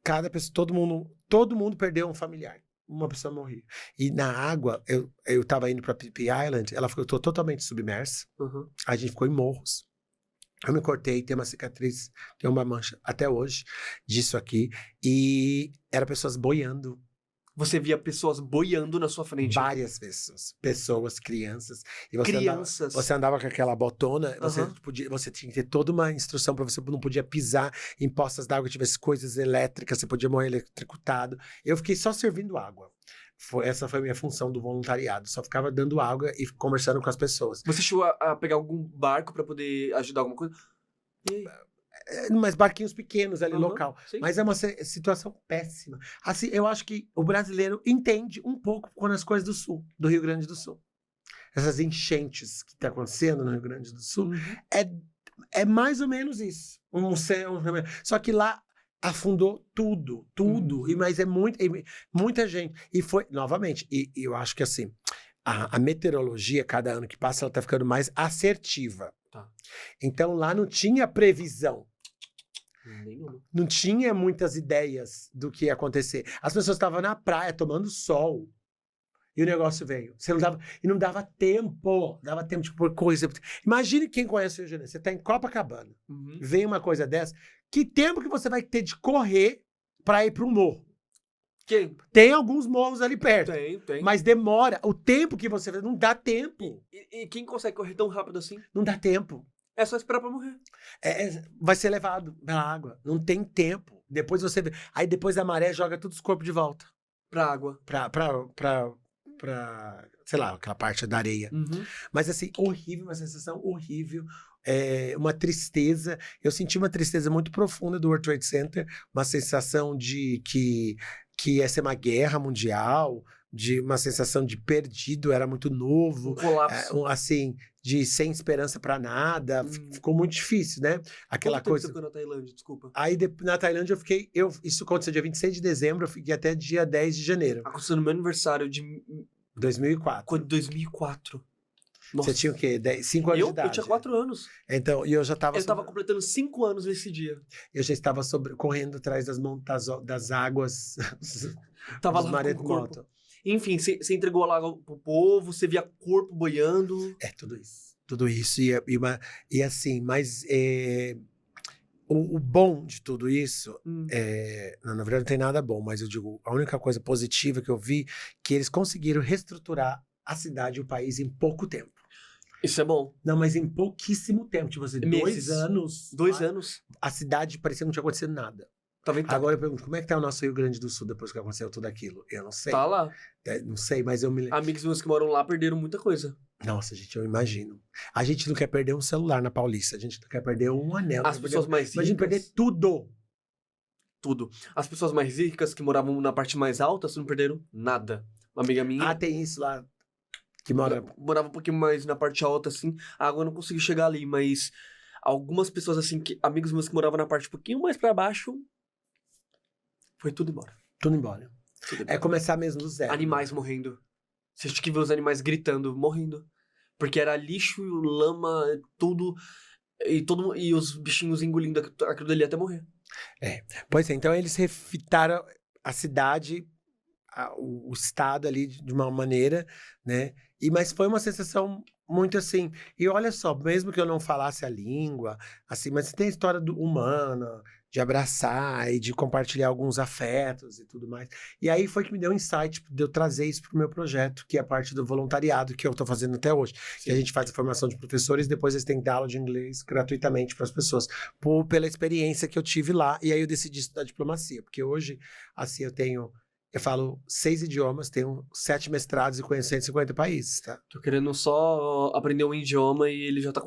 Cada pessoa, todo mundo perdeu um familiar. Uma pessoa morria. E na água, eu tava indo para Phi Island, ela ficou totalmente submersa. Uhum. A gente ficou em morros. Eu me cortei, tem uma cicatriz, tem uma mancha até hoje disso aqui. E eram pessoas boiando. Você via pessoas boiando na sua frente. Várias pessoas, crianças. E Crianças. Você andava com aquela botona, você tinha que ter toda uma instrução para você não podia pisar em poças d'água, tivesse coisas elétricas, você podia morrer eletrocutado. Eu fiquei só servindo água. Essa foi a minha função do voluntariado. Só ficava dando água e conversando com as pessoas. Você chegou a pegar algum barco para poder ajudar alguma coisa? Mas barquinhos pequenos ali, local. Sim. Mas é uma situação péssima. Assim, eu acho que o brasileiro entende um pouco quando as coisas do sul, do Rio Grande do Sul. Essas enchentes que tá acontecendo no Rio Grande do Sul, é mais ou menos isso. Só que lá afundou tudo. Mas é muita gente. E foi, novamente, e eu acho que assim, a meteorologia, cada ano que passa, ela tá ficando mais assertiva. Tá. Então lá não tinha previsão. Nenhuma. Não tinha muitas ideias do que ia acontecer. As pessoas estavam na praia tomando sol. E o negócio veio. Não dava tempo. Dava tempo de pôr coisa. Imagine quem conhece o Rio de Janeiro. Você está em Copacabana. Vem uma coisa dessa. Que tempo que você vai ter de correr para ir para um morro? Quem? Tem alguns morros ali perto. Tem. Mas demora. O tempo que você... Não dá tempo. E quem consegue correr tão rápido assim? Não dá tempo. É só esperar pra morrer. Vai ser levado pela água. Não tem tempo. Depois você vê. Aí depois a maré joga todos os corpos de volta. Pra água. Sei lá, aquela parte da areia. Mas assim, horrível, uma sensação horrível. Uma tristeza. Eu senti uma tristeza muito profunda do World Trade Center. Uma sensação de que ia ser uma guerra mundial. De uma sensação de perdido, era muito novo. Um colapso. Assim, de sem esperança pra nada. Ficou muito difícil, né? Aquela Quanto coisa. tempo você ficou na Tailândia? Desculpa. Aí na Tailândia eu fiquei. Isso aconteceu dia 26 de dezembro, eu fiquei até dia 10 de janeiro. Aconteceu no meu aniversário de 2004. 2004. Nossa. Você tinha o quê? 5 anos de idade? Eu tinha 4 anos. Então, e eu já estava... Eu tava completando 5 anos nesse dia. Eu já estava correndo atrás das águas, Tava dos lá com o corpo. maremotos. Enfim, você entregou a água pro povo, você via corpo boiando. É, tudo isso. Tudo isso. E assim, mas o bom de tudo isso, na verdade não tem nada bom, mas eu digo, a única coisa positiva que eu vi, que eles conseguiram reestruturar a cidade e o país em pouco tempo. Isso é bom. Não, mas em pouquíssimo tempo. Tipo assim, 2 anos. 2 anos. A cidade parecia que não tinha acontecido nada. Tava intacto. Agora eu pergunto, como é que tá o nosso Rio Grande do Sul depois que aconteceu tudo aquilo? Eu não sei. Tá lá. Não sei, mas eu me lembro. Amigos meus que moram lá perderam muita coisa. Nossa, gente, eu imagino. A gente não quer perder um celular na Paulista. A gente não quer perder um anel. As pessoas mais ricas... Imagina perder tudo. Tudo. As pessoas mais ricas que moravam na parte mais alta, não perderam nada. Uma amiga minha... Ah, tem isso lá. Que morava um pouquinho mais na parte alta, assim. A água não conseguiu chegar ali, mas... Algumas pessoas, assim, amigos meus que moravam na parte um pouquinho mais pra baixo... Foi tudo embora. Tudo embora. É começar mesmo do zero. Animais morrendo. Você tinha que ver os animais gritando, morrendo. Porque era lixo, lama, tudo. E os bichinhos engolindo aquilo dali até morrer. Pois é, então eles refitaram a cidade, o estado ali de uma maneira, né? Mas foi uma sensação muito assim. E olha só, mesmo que eu não falasse a língua, assim, mas tem a história humana, de abraçar e de compartilhar alguns afetos e tudo mais. E aí foi que me deu um insight de eu trazer isso pro meu projeto, que é a parte do voluntariado que eu tô fazendo até hoje. Que a gente faz a formação de professores e depois eles têm que dar aula de inglês gratuitamente para as pessoas. Pela experiência que eu tive lá. E aí eu decidi estudar diplomacia, porque hoje, assim, eu falo 6 idiomas, tenho 7 mestrados e conheço 150 países, tá? Tô querendo só aprender um idioma e ele já tá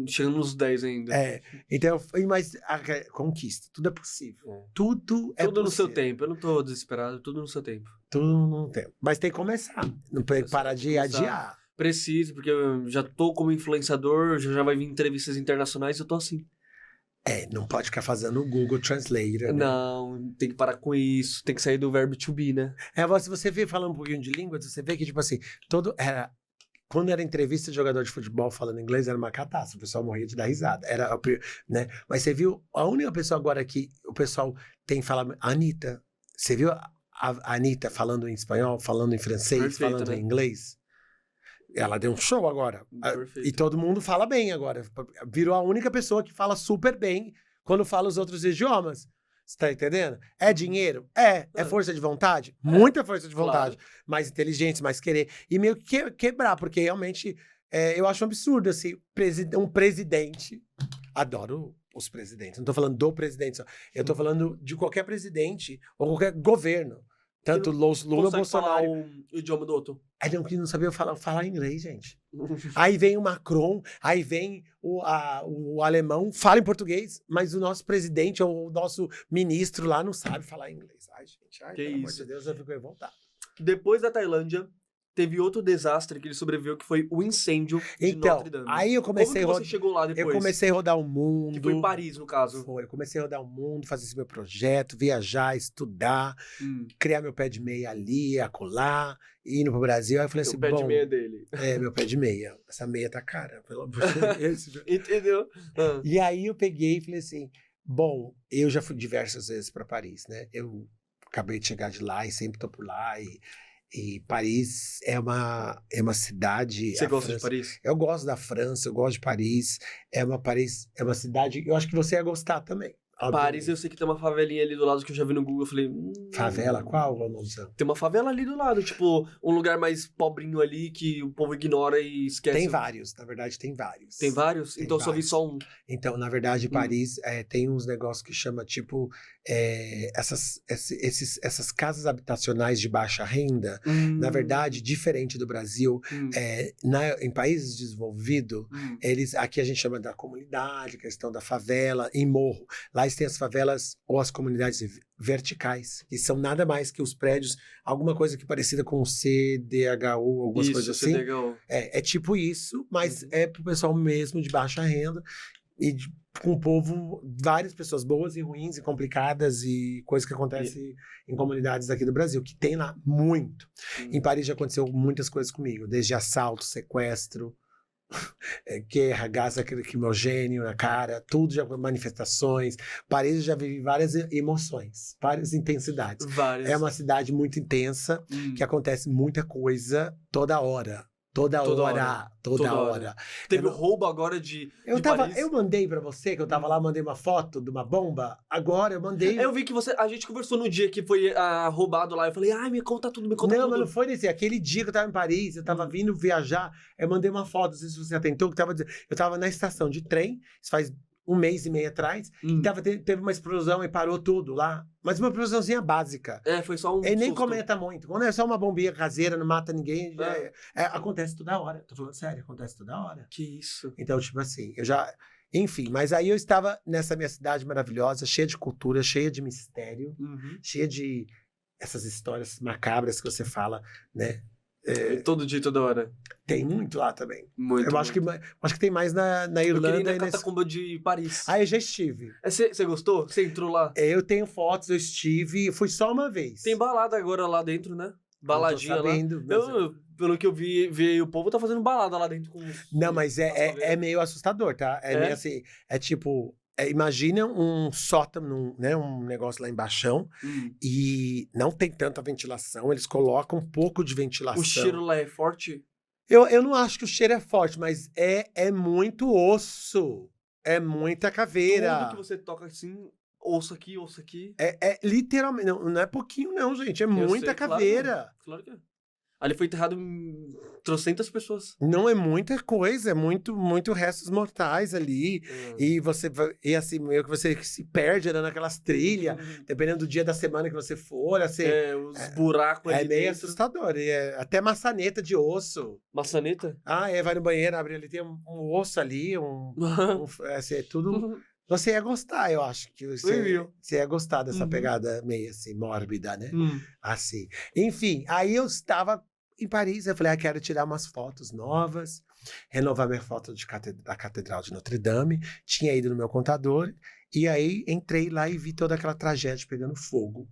chegando nos 10 ainda. Então, mas a conquista, tudo é possível. Tudo é possível. Tudo no seu tempo, eu não tô desesperado, tudo no seu tempo. Tudo no tempo. Mas tem que começar, não pode parar de adiar. Preciso, porque eu já tô como influenciador, já vai vir entrevistas internacionais e eu tô assim. Não pode ficar fazendo o Google Translator, né? Não, tem que parar com isso, tem que sair do verbo to be, né? Se você vê falando um pouquinho de línguas, você vê que, tipo assim, quando era entrevista de jogador de futebol falando inglês, era uma catástrofe, o pessoal morria de dar risada, né? Mas você viu, a única pessoa agora que o pessoal tem falado, a Anitta, você viu a Anitta falando em espanhol, falando em francês, perfeito, falando em inglês? Ela deu um show agora. Perfeito. E todo mundo fala bem agora. Virou a única pessoa que fala super bem quando fala os outros idiomas. Você tá entendendo? É dinheiro? É força de vontade? Muita força de vontade. Claro. Mais inteligente, mais querer. E meio que quebrar, porque realmente eu acho um absurdo, assim, um presidente... Adoro os presidentes. Não tô falando do presidente só. Eu tô falando de qualquer presidente ou qualquer governo. Tanto Lula, Bolsonaro... falar o idioma do outro. Que não sabia falar inglês, gente. Aí vem o Macron, aí vem o alemão, fala em português, mas o nosso presidente ou o nosso ministro lá não sabe falar inglês. Ai, gente, pelo amor de Deus, eu fico revoltado. Depois da Tailândia, teve outro desastre que ele sobreviveu, que foi o incêndio de Notre Dame. Aí eu comecei Como você chegou lá depois? Eu comecei a rodar o mundo. Que foi em Paris, no caso. Eu comecei a rodar o mundo, fazer esse meu projeto, viajar, estudar, criar meu pé de meia ali, acolá, indo pro Brasil. Aí eu falei assim, o pé de meia dele. Meu pé de meia. Essa meia tá cara, pelo amor de Deus. Entendeu? E aí eu peguei e falei assim, eu já fui diversas vezes pra Paris, né? Eu acabei de chegar de lá e sempre tô por lá e Paris é uma cidade... Você gosta de Paris? Eu gosto da França, eu gosto de Paris. É uma cidade... Eu acho que você ia gostar também. Paris, eu sei que tem uma favelinha ali do lado que eu já vi no Google. Eu falei... Favela? Qual, Ronaldinho? Tem uma favela ali do lado. Tipo, um lugar mais pobrinho ali que o povo ignora e esquece. Tem vários. Na verdade, tem vários. Tem vários? Então eu só vi só um. Então, na verdade, Paris tem uns negócios que chama, tipo... essas casas habitacionais de baixa renda, na verdade, diferente do Brasil, em países desenvolvidos, aqui a gente chama da comunidade, questão da favela, em morro. Lá eles têm as favelas ou as comunidades verticais, que são nada mais que os prédios, alguma coisa que parecida com o CDHU, algumas coisas assim. CDHU. É tipo isso, mas é pro pessoal mesmo de baixa renda. E com o povo, várias pessoas boas e ruins e complicadas e coisas que acontecem em comunidades aqui do Brasil, que tem lá muito. Em Paris já aconteceu muitas coisas comigo, desde assalto, sequestro, guerra, gás lacrimogênio na cara, tudo já manifestações. Paris eu já vivi várias emoções, várias intensidades. Várias. É uma cidade muito intensa, que acontece muita coisa toda hora. Toda hora. Teve o roubo agora de Paris. Eu mandei pra você, que eu tava lá, mandei uma foto de uma bomba. Agora eu mandei. Eu vi que a gente conversou no dia que foi roubado lá. Eu falei, ai, me conta tudo. Não, mas não foi nesse. Aquele dia que eu tava em Paris, eu tava vindo viajar, eu mandei uma foto, não sei se você atentou, que eu tava na estação de trem, isso faz 1 mês e meio atrás, e teve uma explosão e parou tudo lá. Mas uma explosãozinha básica. Foi só um Ele nem susto. comenta muito. Quando é só uma bombinha caseira, não mata ninguém, acontece toda hora. Tô falando sério, acontece toda hora. Que isso. Então, tipo assim, eu já... Enfim, mas aí eu estava nessa minha cidade maravilhosa, cheia de cultura, cheia de mistério, cheia de essas histórias macabras que você fala, né? Todo dia, toda hora. Tem muito lá também. Muito. Eu acho que tem mais na Irlanda. Eu queria ir na catacumba de Paris. Ah, eu já estive. Você gostou? Você entrou lá? Eu tenho fotos, eu estive, fui só uma vez. Tem balada agora lá dentro, né? Baladinha lá. Mas... Pelo que eu vi, o povo tá fazendo balada lá dentro. Não, mas é meio assustador, tá? Meio assim, tipo... imagina um sótão, né, um negócio lá embaixo, e não tem tanta ventilação, eles colocam um pouco de ventilação. O cheiro lá é forte? Eu não acho que o cheiro é forte, mas é muito osso, é muita caveira. Tudo que você toca assim, osso aqui, osso aqui. Literalmente, não é pouquinho não, gente, muita caveira. Claro que é. Ali foi enterrado 300 pessoas. Não é muita coisa, é muito restos mortais ali. E assim, meio que você se perde andando naquelas trilhas, dependendo do dia da semana que você for. Assim, os buracos ali meio dentro. assustador. Até maçaneta de osso. Maçaneta? Vai no banheiro, abre ali, tem um osso ali, assim, é tudo... Você ia gostar, eu acho que você ia gostar dessa pegada meio assim, mórbida, né? Assim. Enfim, aí eu estava em Paris, eu falei, quero tirar umas fotos novas, renovar minha foto da Catedral de Notre Dame, tinha ido no meu contador, e aí entrei lá e vi toda aquela tragédia pegando fogo.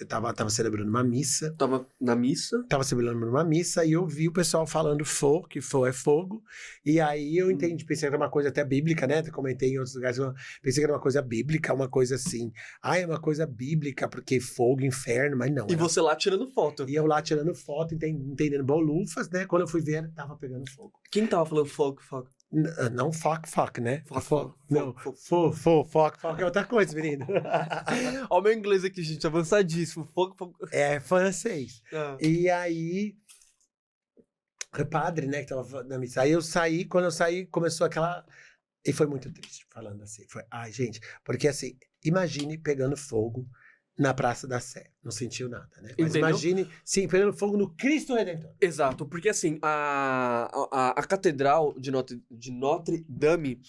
Eu tava celebrando uma missa. Tava na missa? Tava celebrando uma missa e eu vi o pessoal falando que fogo é fogo. E aí eu entendi, pensei que era uma coisa até bíblica, né? Eu comentei em outros lugares, pensei que era uma coisa bíblica, uma coisa assim. É uma coisa bíblica, porque fogo, inferno, mas não. E você lá tirando foto. E eu lá tirando foto, entendendo bolufas, né? Quando eu fui ver, tava pegando fogo. Quem tava falando fogo? Não fuck, né? Foco É outra coisa, menino. Olha o meu inglês aqui, gente, avançadíssimo. Fogo. É francês. E aí, o padre, né, que tava na missa. Aí eu saí, quando eu saí, começou aquela... E foi muito triste, falando assim. Gente, porque assim, imagine pegando fogo na Praça da Sé. Não sentiu nada, né? Mas entendeu? Imagine, sim, pegando fogo no Cristo Redentor. Exato, porque assim, a Catedral de Notre Dame,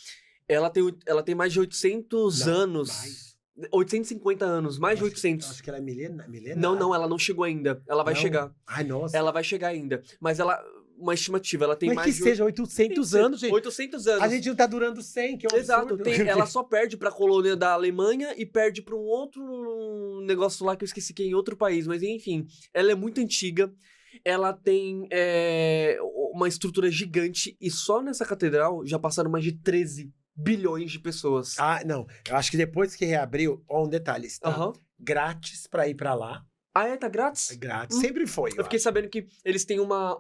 ela tem mais de 800 anos. Mais. 850 anos, mais de 800. Acho que ela é milenar. Não, ela não chegou ainda. Ela vai chegar. Ai, nossa. Ela vai chegar ainda. Mas uma estimativa, ela tem Mas mais que seja 800 anos, gente. 800 anos. A gente não tá durando 100, que é um Exato, absurdo. ela só perde pra colônia da Alemanha e perde pra um outro negócio lá que eu esqueci que é em outro país, mas enfim, ela é muito antiga, ela tem uma estrutura gigante e só nessa catedral já passaram mais de 13 bilhões de pessoas. Não, eu acho que depois que reabriu, um detalhe, está grátis pra ir pra lá. Tá grátis? É grátis, sempre foi. Eu fiquei sabendo que eles têm uma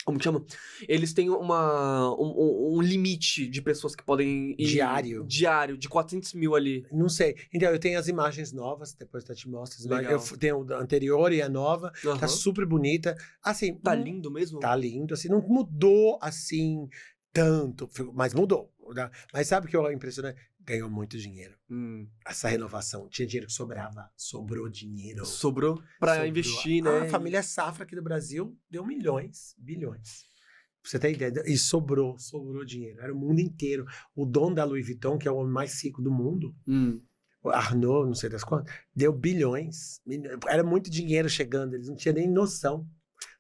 como que chama? Eles têm um limite de pessoas que podem ir... Diário, de 400 mil ali. Não sei. Então, eu tenho as imagens novas, depois eu te mostro. Eu tenho a anterior e a nova. Tá super bonita. Assim... Tá lindo mesmo? Tá lindo, assim. Não mudou, assim, tanto, mas mudou. Mas sabe o que é impressionante? Ganhou muito dinheiro. Essa renovação. Tinha dinheiro que sobrava. Sobrou dinheiro. Sobrou pra investir, né? A família Safra aqui do Brasil deu bilhões. Pra você ter ideia. E sobrou dinheiro. Era o mundo inteiro. O dono da Louis Vuitton, que é o homem mais rico do mundo, o Arnaud, não sei das quantas, deu bilhões. Era muito dinheiro chegando. Eles não tinham nem noção.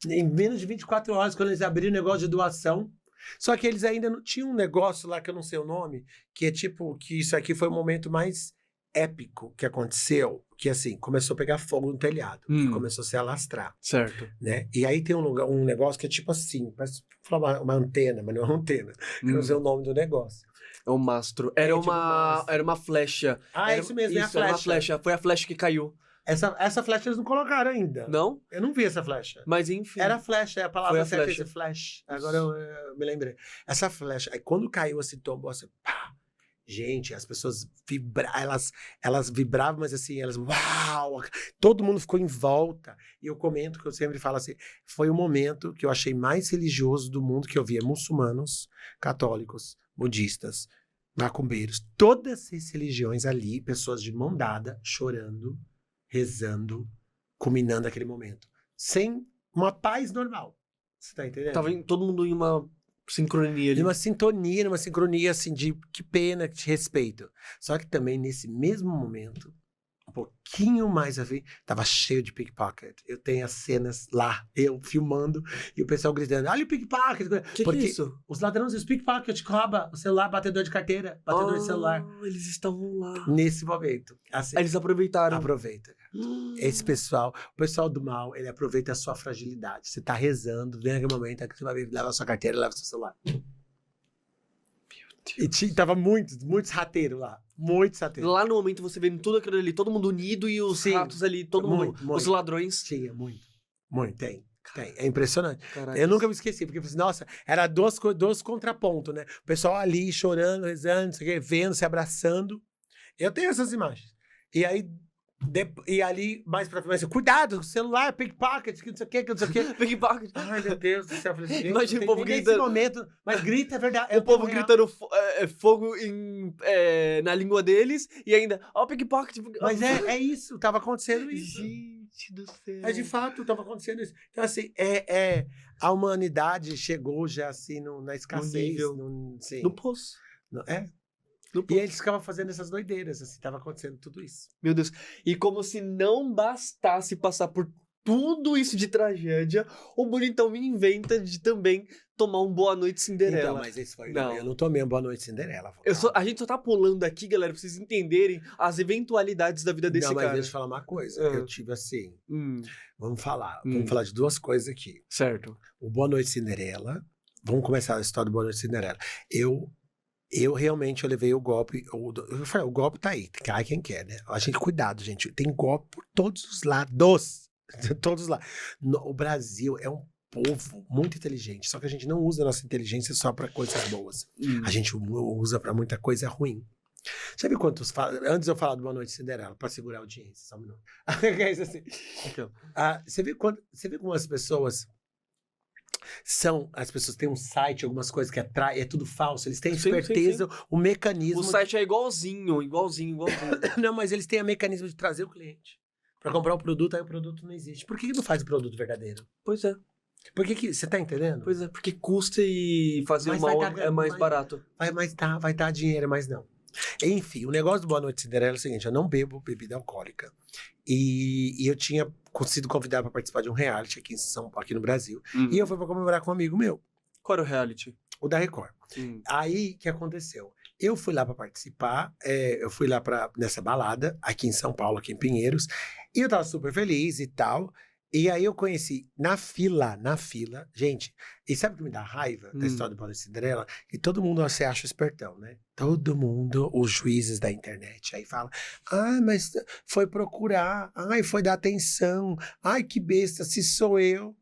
Em menos de 24 horas, quando eles abriram o negócio de doação, só que eles ainda não tinham um negócio lá que eu não sei o nome, que é tipo, que isso aqui foi o momento mais épico que aconteceu, que assim, começou a pegar fogo no telhado. E começou a se alastrar, Certo. né? E aí tem um negócio que é tipo assim, parece falar uma antena, mas não é uma antena. Eu não sei o nome do negócio. É um mastro. É, Era tipo mastro. era uma flecha. Ah, Era, isso mesmo, é a isso, era uma flecha. flecha. Foi a flecha que caiu. Essa flecha eles não colocaram ainda. Não? Eu não vi essa flecha. Mas enfim. Era flecha, é a palavra Foi a certa, flecha. esse flash. Agora eu me lembrei. Essa flecha, aí quando caiu assim, tombou assim, pá. Gente, as pessoas elas vibravam, mas assim, elas, uau! Todo mundo ficou em volta. E eu comento que eu sempre falo assim, foi o momento que eu achei mais religioso do mundo, que eu via muçulmanos, católicos, budistas, macumbeiros, todas as religiões ali, pessoas de mão dada, chorando, rezando, culminando aquele momento. Sem uma paz normal. Você tá entendendo? Tava todo mundo em uma sincronia ali. Numa sincronia assim de que pena, de respeito. Só que também nesse mesmo momento, um pouquinho mais a ver, tava cheio de pickpocket. Eu tenho as cenas lá, eu filmando e o pessoal gritando, olha o pickpocket. Que é isso? Os ladrões, os pickpocket rouba o celular, batedor de carteira, batedor de celular. Eles estavam lá. Nesse momento. Assim, Aí eles aproveitaram. aproveita. Esse pessoal, o pessoal do mal, ele aproveita a sua fragilidade. Você tá rezando, vem aquele momento que você vai ver, leva a sua carteira, leva o seu celular. E tava muitos rateiros lá. Muitos rateiros. Lá no momento você vendo tudo aquilo ali, todo mundo unido e os Sim, ratos ali, todo mundo, muito. os ladrões. Tinha, muito. Muito, tem. É impressionante. Caraca. Eu nunca me esqueci, porque eu falei assim, nossa, era dois contrapontos, né? O pessoal ali chorando, rezando, não sei o quê, vendo, se abraçando. Eu tenho essas imagens. E aí, e ali, mais pra frente, cuidado, celular, pickpocket, que não sei o quê, que não sei o quê. Pickpocket. Ai, meu Deus do céu. Eu falei assim, gente, Imagina não o povo tem nem gritando. esse momento, mas grita, é verdade. O povo gritando fogo na língua deles e ainda, ó, pickpocket. Mas é isso, tava acontecendo isso. Gente do céu. É de fato, tava acontecendo isso. Então, assim, a humanidade chegou já, assim, na escassez. nível. Sim. No poço. E eles ficavam fazendo essas doideiras, assim, tava acontecendo tudo isso. Meu Deus. E como se não bastasse passar por tudo isso de tragédia, o Bonitão me inventa de também tomar um Boa Noite Cinderela. Então, mas esse foi... Não. Eu não tomei um Boa Noite Cinderela. A gente só tá pulando aqui, galera, pra vocês entenderem as eventualidades da vida desse não, mas cara. deixa eu falar uma coisa. Eu tive assim... Vamos falar de duas coisas aqui. Certo. O Boa Noite Cinderela. Vamos começar a história do Boa Noite Cinderela. Eu realmente levei o golpe. Eu falei, o golpe tá aí, cai quem quer, né? A gente, cuidado, gente. Tem golpe por todos os lados. Todos os lados. O Brasil é um povo muito inteligente, só que a gente não usa a nossa inteligência só pra coisas boas. A gente usa pra muita coisa ruim. Sabe quantos... Antes de eu falar do Boa Noite Cinderela, pra segurar a audiência, só um minuto. assim, você vê como as pessoas... As pessoas têm um site, algumas coisas que é tudo falso, eles têm esperteza, o mecanismo... O site é igualzinho. Não, mas eles têm o mecanismo de trazer o cliente pra comprar o produto, aí o produto não existe. Por que não faz o produto verdadeiro? Pois é. Por que você tá entendendo? Pois é, porque custa e fazer Mas o mal vai é mais barato. Vai dar dinheiro, mas não. Enfim, o negócio do Boa Noite Cinderela é o seguinte, eu não bebo bebida alcoólica. E eu tinha sido convidado para participar de um reality aqui no Brasil. E eu fui para comemorar com um amigo meu. Qual era o reality? O da Record. Aí, o que aconteceu? Eu fui lá para participar, eu fui lá nessa balada, aqui em São Paulo, aqui em Pinheiros, e eu tava super feliz e tal. E aí eu conheci, na fila, gente, e sabe o que me dá raiva da história do Boa Noite Cinderela? Que todo mundo se acha espertão, né? Todo mundo, os juízes da internet, aí fala, mas foi procurar, foi dar atenção, que besta, se sou eu.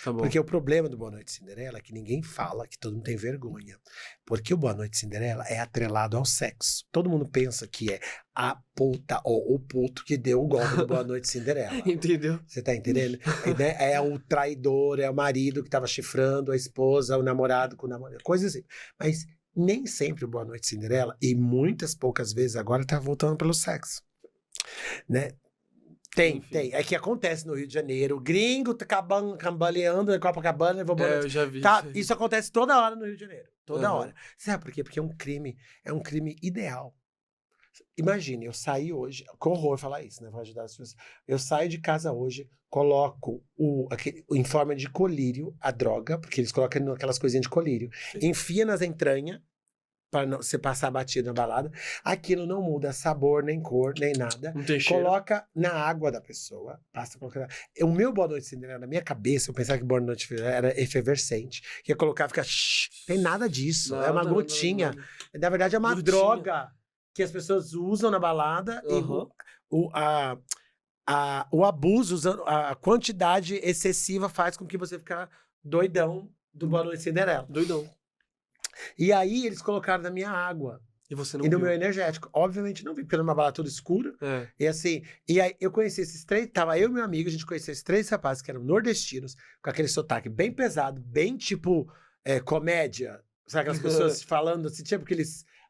Tá bom. Porque o problema do Boa Noite Cinderela é que ninguém fala, que todo mundo tem vergonha. Porque o Boa Noite Cinderela é atrelado ao sexo. Todo mundo pensa que é a puta ou o puto que deu o golpe do Boa Noite Cinderela. Entendeu? Você tá entendendo? É o traidor, é o marido que tava chifrando a esposa, o namorado com o namorado, coisas assim. Mas nem sempre o Boa Noite Cinderela, e muitas poucas vezes agora, tá voltando pelo sexo. Né? Tem. É que acontece no Rio de Janeiro. O gringo tá cambaleando na Copacabana. Eu já vi. Isso acontece toda hora no Rio de Janeiro. Toda hora. Sabe por quê? Porque é um crime ideal. Imagine, eu saí hoje... Que horror falar isso, né? Vou ajudar as pessoas. Eu saio de casa hoje, coloco em forma de colírio a droga, porque eles colocam aquelas coisinhas de colírio. Enfia nas entranhas, pra não, você passar batido na balada. Aquilo não muda sabor, nem cor, nem nada. Não tem cheiro. Coloca na água da pessoa. Passa colocando. O meu Boa Noite Cinderela, na minha cabeça, eu pensava que Boa Noite Cinderela era efervescente. Que ia colocar, fica... Tem nada disso. É uma gotinha. Na verdade, é uma droga que as pessoas usam na balada. Uhum. E o abuso, a quantidade excessiva faz com que você fique doidão do Boa Noite Cinderela. Doidão. E aí, eles colocaram na minha água. E você não E no viu. meu energético. Obviamente não vi, porque era uma balada toda escura. É. E assim, e aí eu conheci esses 3, tava eu e meu amigo, a gente conhecia esses 3 rapazes que eram nordestinos, com aquele sotaque bem pesado, bem tipo comédia. Sabe aquelas pessoas falando assim, tipo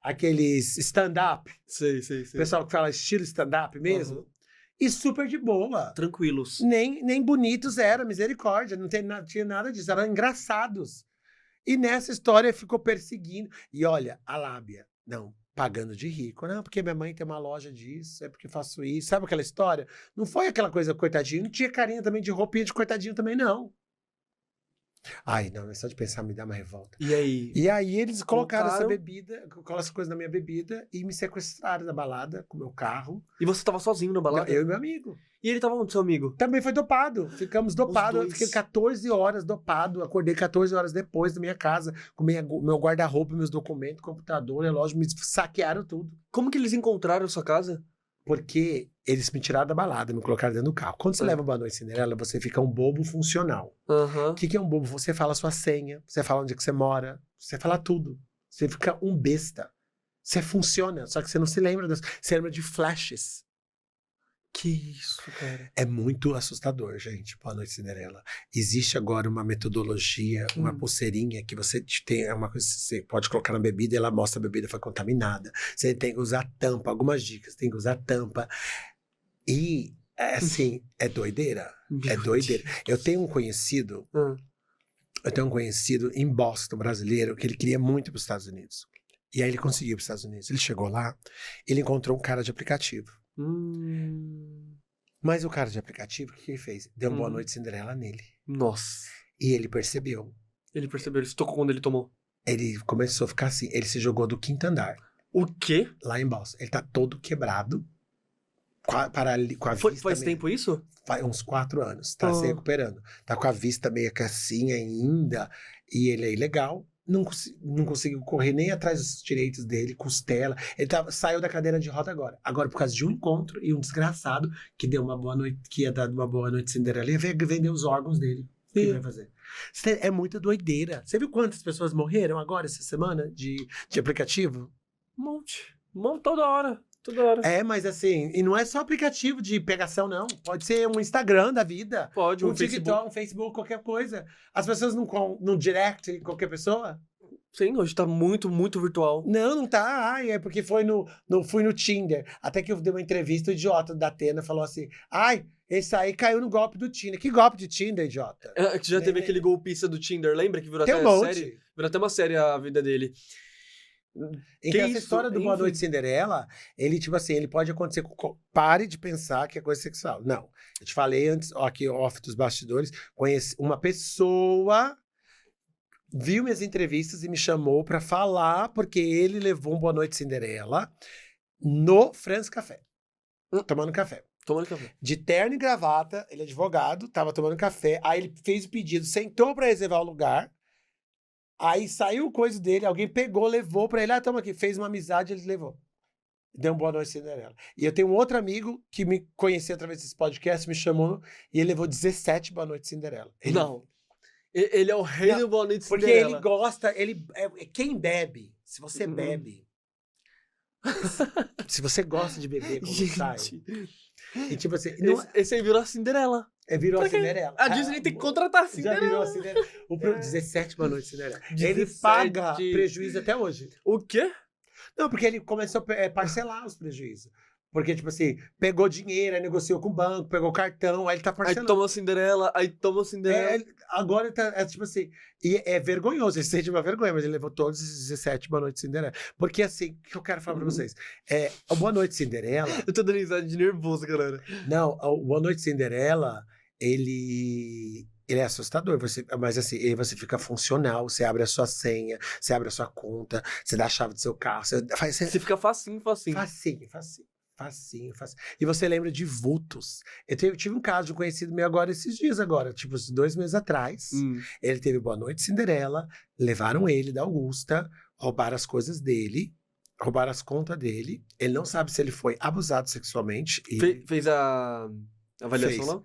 aqueles stand-up. Sei. Pessoal que fala estilo stand-up mesmo. Uhum. E super de boa. Tranquilos. Nem bonitos eram, misericórdia. Não tinha nada disso, eram engraçados. E nessa história ficou perseguindo. E olha, a lábia. Não, pagando de rico. Não, porque minha mãe tem uma loja disso, é porque faço isso. Sabe aquela história? Não foi aquela coisa coitadinho. Não tinha carinha também de roupinha de coitadinho também, não. Ai, não, é só de pensar me dá uma revolta. E aí? E aí eles colocaram essa bebida, colocaram essa coisa na minha bebida e me sequestraram da balada com o meu carro. E você tava sozinho na balada? Eu e meu amigo. E ele tava onde, seu amigo? Também foi dopado. Ficamos dopados. Eu fiquei 14 horas dopado. Acordei 14 horas depois da minha casa, com meu guarda-roupa, meus documentos, computador, relógio. Me saquearam tudo. Como que eles encontraram a sua casa? Porque eles me tiraram da balada, me colocaram dentro do carro. Quando você leva Boa Noite Cinderela, você fica um bobo funcional. Aham. O que é um bobo? Você fala a sua senha, você fala onde é que você mora, você fala tudo. Você fica um besta. Você funciona, só que você não se lembra das... Você lembra de flashes. Que isso, cara. É muito assustador, gente. Boa Noite Cinderela. Existe agora uma metodologia, uma pulseirinha que você tem, é uma coisa que você pode colocar na bebida e ela mostra a bebida foi contaminada. Você tem que usar tampa, algumas dicas, tem que usar tampa. E, assim, é doideira. É doideira. Eu tenho um conhecido em Boston, brasileiro, que ele queria muito ir para os Estados Unidos. E aí ele conseguiu ir para os Estados Unidos. Ele chegou lá, ele encontrou um cara de aplicativo. Mas o cara de aplicativo, o que ele fez? Deu uma Boa Noite Cinderela nele. Nossa. E ele percebeu. Ele percebeu, ele se tocou quando ele tomou. Ele começou a ficar assim. Ele se jogou do 5º andar. O quê? Lá em Boston. Ele tá todo quebrado. Com a vista Faz meio... tempo isso? Faz uns 4 anos. Tá se recuperando. Tá com a vista meio que assim ainda. E ele é ilegal. Não conseguiu correr nem atrás dos direitos dele, costela. Ele saiu da cadeira de roda agora. Agora, por causa de um encontro e um desgraçado que deu uma boa noite, que ia dar uma Boa Noite Cinderela, ia vender os órgãos dele. O que ele vai fazer? É muita doideira. Você viu quantas pessoas morreram agora essa semana de aplicativo? Um monte. Toda hora. É, mas assim, e não é só aplicativo de pegação, não. Pode ser um Instagram da vida. Pode, um TikTok, um Facebook, qualquer coisa. As pessoas não direct qualquer pessoa? Sim, hoje tá muito, muito virtual. Não tá. Ai, é porque fui no Tinder. Até que eu dei uma entrevista, o idiota da Atena falou assim, ai, esse aí caiu no golpe do Tinder. Que golpe de Tinder, idiota? Que já teve aquele golpista do Tinder, lembra? Que virou Tem até um monte. série? Virou até uma série a vida dele. Então, essa história do Boa Noite Cinderela, ele, tipo assim, ele pode acontecer pare de pensar que é coisa sexual. Não. Eu te falei antes, ó, aqui, off dos bastidores, conheci uma pessoa, viu minhas entrevistas e me chamou pra falar, porque ele levou um Boa Noite Cinderela no France Café. Tomando café. De terno e gravata, ele é advogado, tava tomando café, aí ele fez o pedido, sentou pra reservar o lugar. Aí saiu o coisa dele, alguém pegou, levou pra ele. Toma aqui, fez uma amizade, ele levou. Deu um Boa Noite Cinderela. E eu tenho um outro amigo que me conhecia através desse podcast, me chamou, e ele levou 17 Boa Noite Cinderela. Ele é o rei do Boa Noite Cinderela. Porque ele gosta, quem bebe, se você bebe, se você gosta de beber quando sai... E tipo assim... Esse aí virou a Cinderela. Virou a Cinderela. A Disney tem que contratar a Cinderela. Já virou a Cinderela. 17 Boa Noite Cinderela. Ele paga prejuízo até hoje. O quê? Não, porque ele começou a parcelar os prejuízos. Porque, tipo assim, pegou dinheiro, aí negociou com o banco, pegou cartão, aí ele tá parcelando. Aí toma Cinderela. Agora ele tá, tipo assim, e é vergonhoso, ele sente uma vergonha, mas ele levou todos os 17 Boa Noite Cinderela. Porque assim, o que eu quero falar pra vocês? O Boa Noite Cinderela... Eu tô dando risada de nervoso, galera. Não, o Boa Noite Cinderela, ele Ele é assustador, mas assim, aí você fica funcional, você abre a sua senha, você abre a sua conta, você dá a chave do seu carro, Você fica facinho. facinho. E você lembra de vultos. Eu tive um caso de um conhecido meu agora, esses dias agora, tipo, 2 meses atrás. Ele teve Boa Noite Cinderela, levaram ele da Augusta, roubaram as coisas dele, roubaram as contas dele. Ele não sabe se ele foi abusado sexualmente. Fez a avaliação Fez. lá?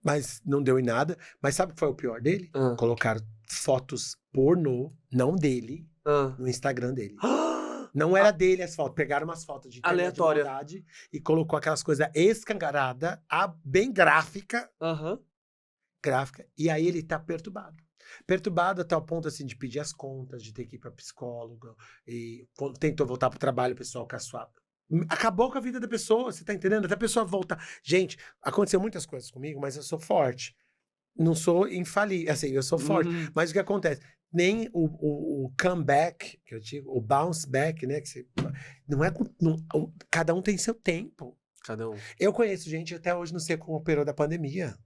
Mas não deu em nada. Mas sabe o que foi o pior dele? Colocaram fotos pornô, não dele, no Instagram dele. Não era dele as fotos. Pegaram umas fotos de aleatória de maldade e colocou aquelas coisas escancaradas, bem gráfica. Gráfica. E aí ele tá perturbado. Perturbado até o ponto, assim, de pedir as contas, de ter que ir pra psicólogo. E quando tentou voltar pro trabalho, o pessoal caçoava. Acabou com a vida da pessoa, você tá entendendo? Até a pessoa voltar. Gente, aconteceu muitas coisas comigo, mas eu sou forte. Não sou infalível, assim, eu sou forte. Mas o que acontece? Nem o comeback, que eu digo, o bounce back, né? Que não é. Cada um tem seu tempo. Cada um. Eu conheço gente, até hoje não sei como operou da pandemia.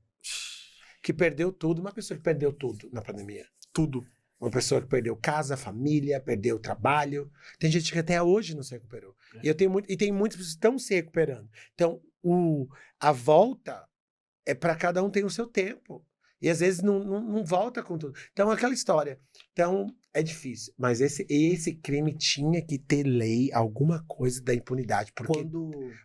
Que perdeu tudo, uma pessoa que perdeu tudo na pandemia. Tudo. Uma pessoa que perdeu casa, família, perdeu trabalho. Tem gente que até hoje não se recuperou. E tem muitas pessoas que estão se recuperando. Então, a volta é para cada um tem o seu tempo. E às vezes não volta com tudo. Então, aquela história. Então, é difícil. Mas esse crime tinha que ter lei, alguma coisa da impunidade.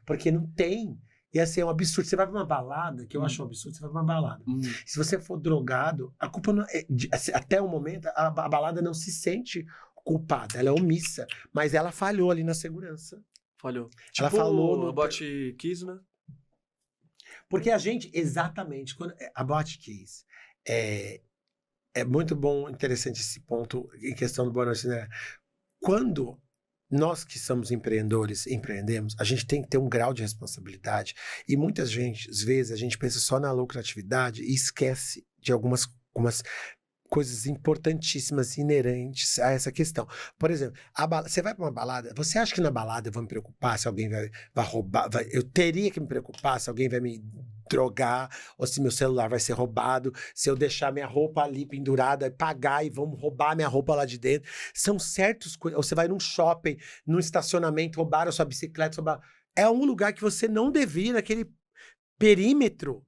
Porque não tem. E assim, é um absurdo. Você vai pra uma balada, que eu acho um absurdo, você vai pra uma balada. Se você for drogado, a culpa não é... Até o momento, a balada não se sente culpada. Ela é omissa. Mas ela falhou ali na segurança. Falhou. Ela falou no About Kiss, né? Porque a gente, exatamente, quando a About Kiss é muito bom, interessante esse ponto em questão do Boa Noite, né? Quando nós que somos empreendedores, empreendemos, a gente tem que ter um grau de responsabilidade. E muitas vezes a gente pensa só na lucratividade e esquece de algumas coisas importantíssimas inerentes a essa questão. Por exemplo, você vai para uma balada, você acha que na balada eu vou me preocupar se alguém vai roubar? Eu teria que me preocupar se alguém vai me drogar, ou se meu celular vai ser roubado, se eu deixar minha roupa ali pendurada, pagar e vão roubar minha roupa lá de dentro. São certos coisas. Ou você vai num shopping, num estacionamento, roubaram a sua bicicleta, é um lugar que você não devia ir, naquele perímetro.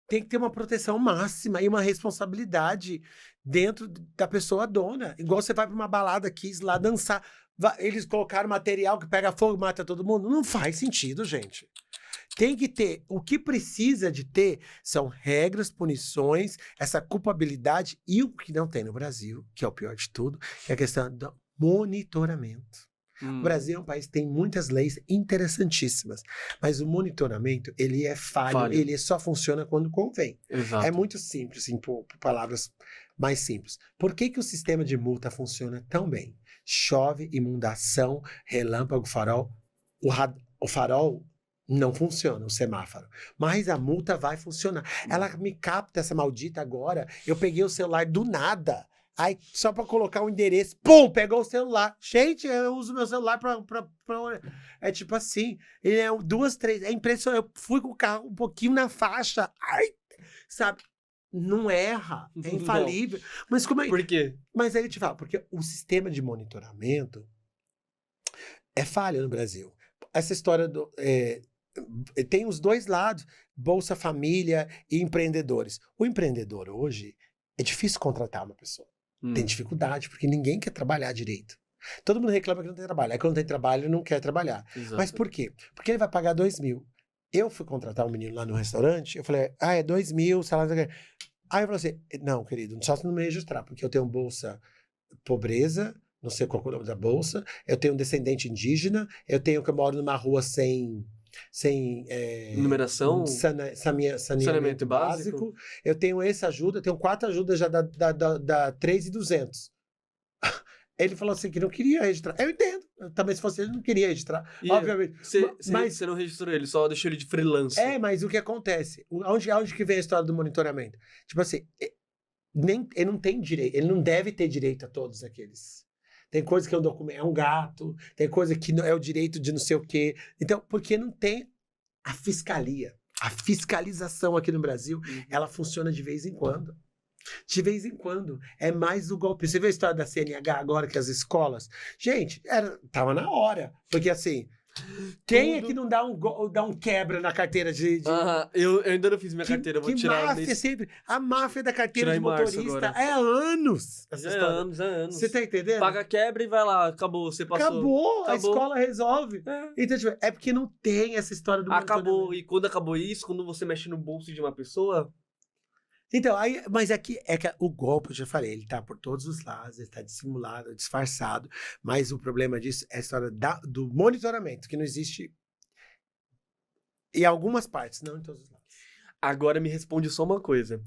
Tem que ter uma proteção máxima e uma responsabilidade dentro da pessoa dona. Igual você vai para uma balada, quis lá dançar. Eles colocaram material que pega fogo e mata todo mundo. Não faz sentido, gente. Tem que ter. O que precisa de ter são regras, punições, essa culpabilidade e o que não tem no Brasil, que é o pior de tudo, é a questão do monitoramento. O Brasil é um país que tem muitas leis interessantíssimas, mas o monitoramento, ele é falho. Ele só funciona quando convém. Exato. É muito simples, assim, por palavras mais simples. Por que o sistema de multa funciona tão bem? Chove, inundação, relâmpago, farol. O farol não funciona, o semáforo. Mas a multa vai funcionar. Ela me capta, essa maldita agora. Eu peguei o celular do nada. Aí, só pra colocar o endereço, pum, pegou o celular. Gente, eu uso meu celular pra... É tipo assim, ele é 2, 3... É impressionante, eu fui com o carro um pouquinho na faixa. Ai, sabe? Não erra, é infalível. Não. Mas como é... Por quê? Mas aí eu te falo, porque o sistema de monitoramento é falha no Brasil. Essa história do... tem os dois lados, Bolsa Família e empreendedores. O empreendedor hoje, é difícil contratar uma pessoa. Tem dificuldade, porque ninguém quer trabalhar direito. Todo mundo reclama que não tem trabalho. Aí quando tem trabalho, não quer trabalhar. Exato. Mas por quê? Porque ele vai pagar 2 mil. Eu fui contratar um menino lá no restaurante, eu falei, é 2 mil, salário... Aí eu falei assim, não, querido, só se não me registrar, porque eu tenho bolsa pobreza, não sei qual é o nome da bolsa, eu tenho um descendente indígena, eu que eu moro numa rua sem numeração, saneamento básico. Eu tenho essa ajuda, eu tenho 4 ajudas já da 3.200. Ele falou assim que não queria registrar. Eu entendo. Também se fosse ele, não queria registrar. Obviamente. Mas você não registrou ele, só deixou ele de freelancer. Mas o que acontece? Onde que vem a história do monitoramento? Tipo assim, ele não tem direito, ele não deve ter direito a todos aqueles. Tem coisa que é um documento, é um gato, tem coisa que é o direito de não sei o quê. Então, porque não tem a fiscalia. A fiscalização aqui no Brasil, ela funciona de vez em quando. De vez em quando. É mais o golpe. Você viu a história da CNH agora, que as escolas... Gente, tava na hora. Porque assim, quem é que não dá um quebra na carteira de... Eu ainda não fiz minha carteira, vou que tirar máfia nesse... sempre... A máfia da carteira Tirar de em março motorista agora. é há anos. Essa É história. anos, é anos. Você tá entendendo? Paga a quebra e vai lá, acabou, você passou. Acabou, a escola resolve. É. Então, tipo, é porque não tem essa história do Acabou, monitoramento. e quando acabou isso, quando você mexe no bolso de uma pessoa... Então, aí, mas é que o golpe, eu já falei, ele tá por todos os lados, ele tá dissimulado, disfarçado, mas o problema disso é a história do monitoramento, que não existe em algumas partes, não em todos os lados. Agora me responde só uma coisa.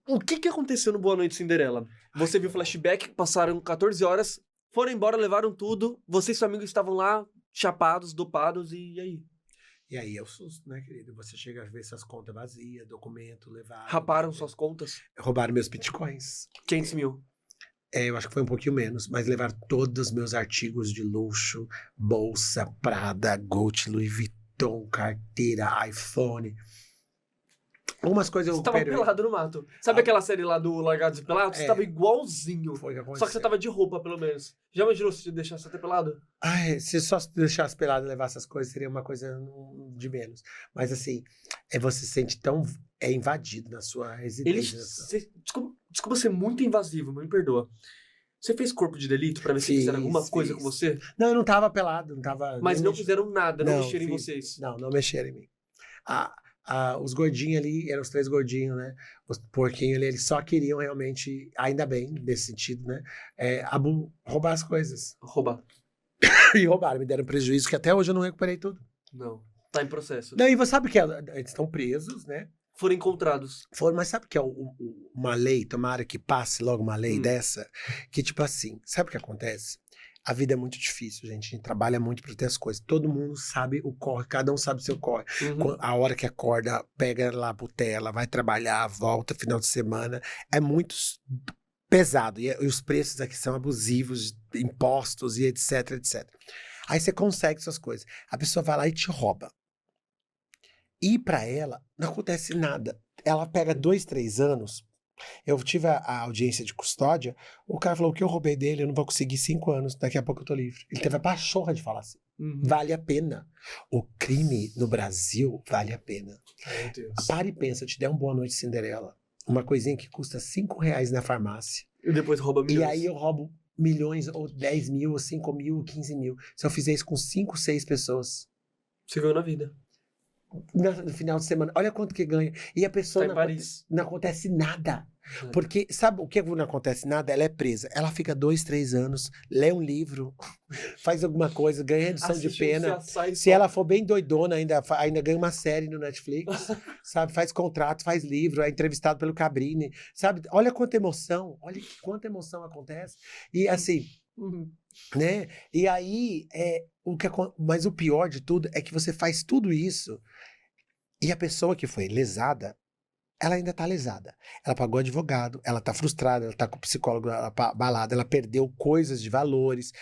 O que aconteceu no Boa Noite Cinderela? Você viu flashback, passaram 14 horas, foram embora, levaram tudo, você e seu amigo estavam lá, chapados, dopados, e aí? E aí é o susto, né, querido? Você chega a ver suas contas vazias, documento levado. Raparam suas contas? Roubaram meus bitcoins. 500 mil. Eu acho que foi um pouquinho menos, mas levaram todos os meus artigos de luxo, bolsa, Prada, Gucci, Louis Vuitton, carteira, iPhone. Algumas coisas eu Você tava recuperei. pelado no mato. Sabe aquela série lá do Largados e Pelados? Você tava igualzinho. Foi o que aconteceu. Só que você tava de roupa, pelo menos. Já imaginou se te deixasse até pelado? Se só deixasse pelado e levasse essas coisas, seria uma coisa de menos. Mas assim, você se sente tão invadido na sua residência. Desculpa ser muito invasivo, mas me perdoa. Você fez corpo de delito pra ver se fizeram alguma coisa com você? Não, eu não tava pelado, não tava... Mas não fizeram nada, não mexeram em fiz. vocês. Não mexeram em mim. Os gordinhos ali, eram os 3 gordinhos, né? Os porquinhos ali, eles só queriam realmente, ainda bem, nesse sentido, né? Roubar as coisas. Roubar. E roubaram, me deram prejuízo, que até hoje eu não recuperei tudo. Não. Tá em processo. Não, e você sabe o que é? Eles estão presos, né? Foram encontrados. Mas sabe o que é uma lei, tomara que passe logo uma lei dessa? Que tipo assim, sabe o que acontece? A vida é muito difícil, gente. A gente trabalha muito para ter as coisas. Todo mundo sabe o corre, cada um sabe o seu corre. A hora que acorda, pega lá a botela, vai trabalhar, volta final de semana. É muito pesado. E os preços aqui são abusivos, impostos e etc, etc. Aí você consegue essas coisas. A pessoa vai lá e te rouba. E para ela, não acontece nada. Ela pega 2, 3 anos. Eu tive a audiência de custódia, o cara falou que eu roubei dele, eu não vou conseguir 5 anos, daqui a pouco eu tô livre. Ele teve a pachorra de falar assim. Vale a pena. O crime no Brasil vale a pena. Meu Deus. Para e pensa, eu te der um Boa Noite Cinderela, uma coisinha que custa R$5 na farmácia. E depois rouba milhões. E aí eu roubo milhões, ou 10 mil, ou 5 mil, ou 15 mil. Se eu fizer isso com 5, 6 pessoas. Você ganhou na vida. No final de semana, olha quanto que ganha. E a pessoa Tá em Paris. não acontece nada. Porque, sabe o que não acontece nada? Ela é presa. Ela fica 2, 3 anos, lê um livro, faz alguma coisa, ganha redução de pena. Se ela for bem doidona, ainda ganha uma série no Netflix, sabe? Faz contrato, faz livro, é entrevistado pelo Cabrini, sabe? Olha quanta emoção, olha quanta emoção acontece. E assim, né? E aí, mas o pior de tudo é que você faz tudo isso e a pessoa que foi lesada, ela ainda tá lesada. Ela pagou advogado, ela tá frustrada, ela tá com o psicólogo abalada, ela perdeu coisas de valores,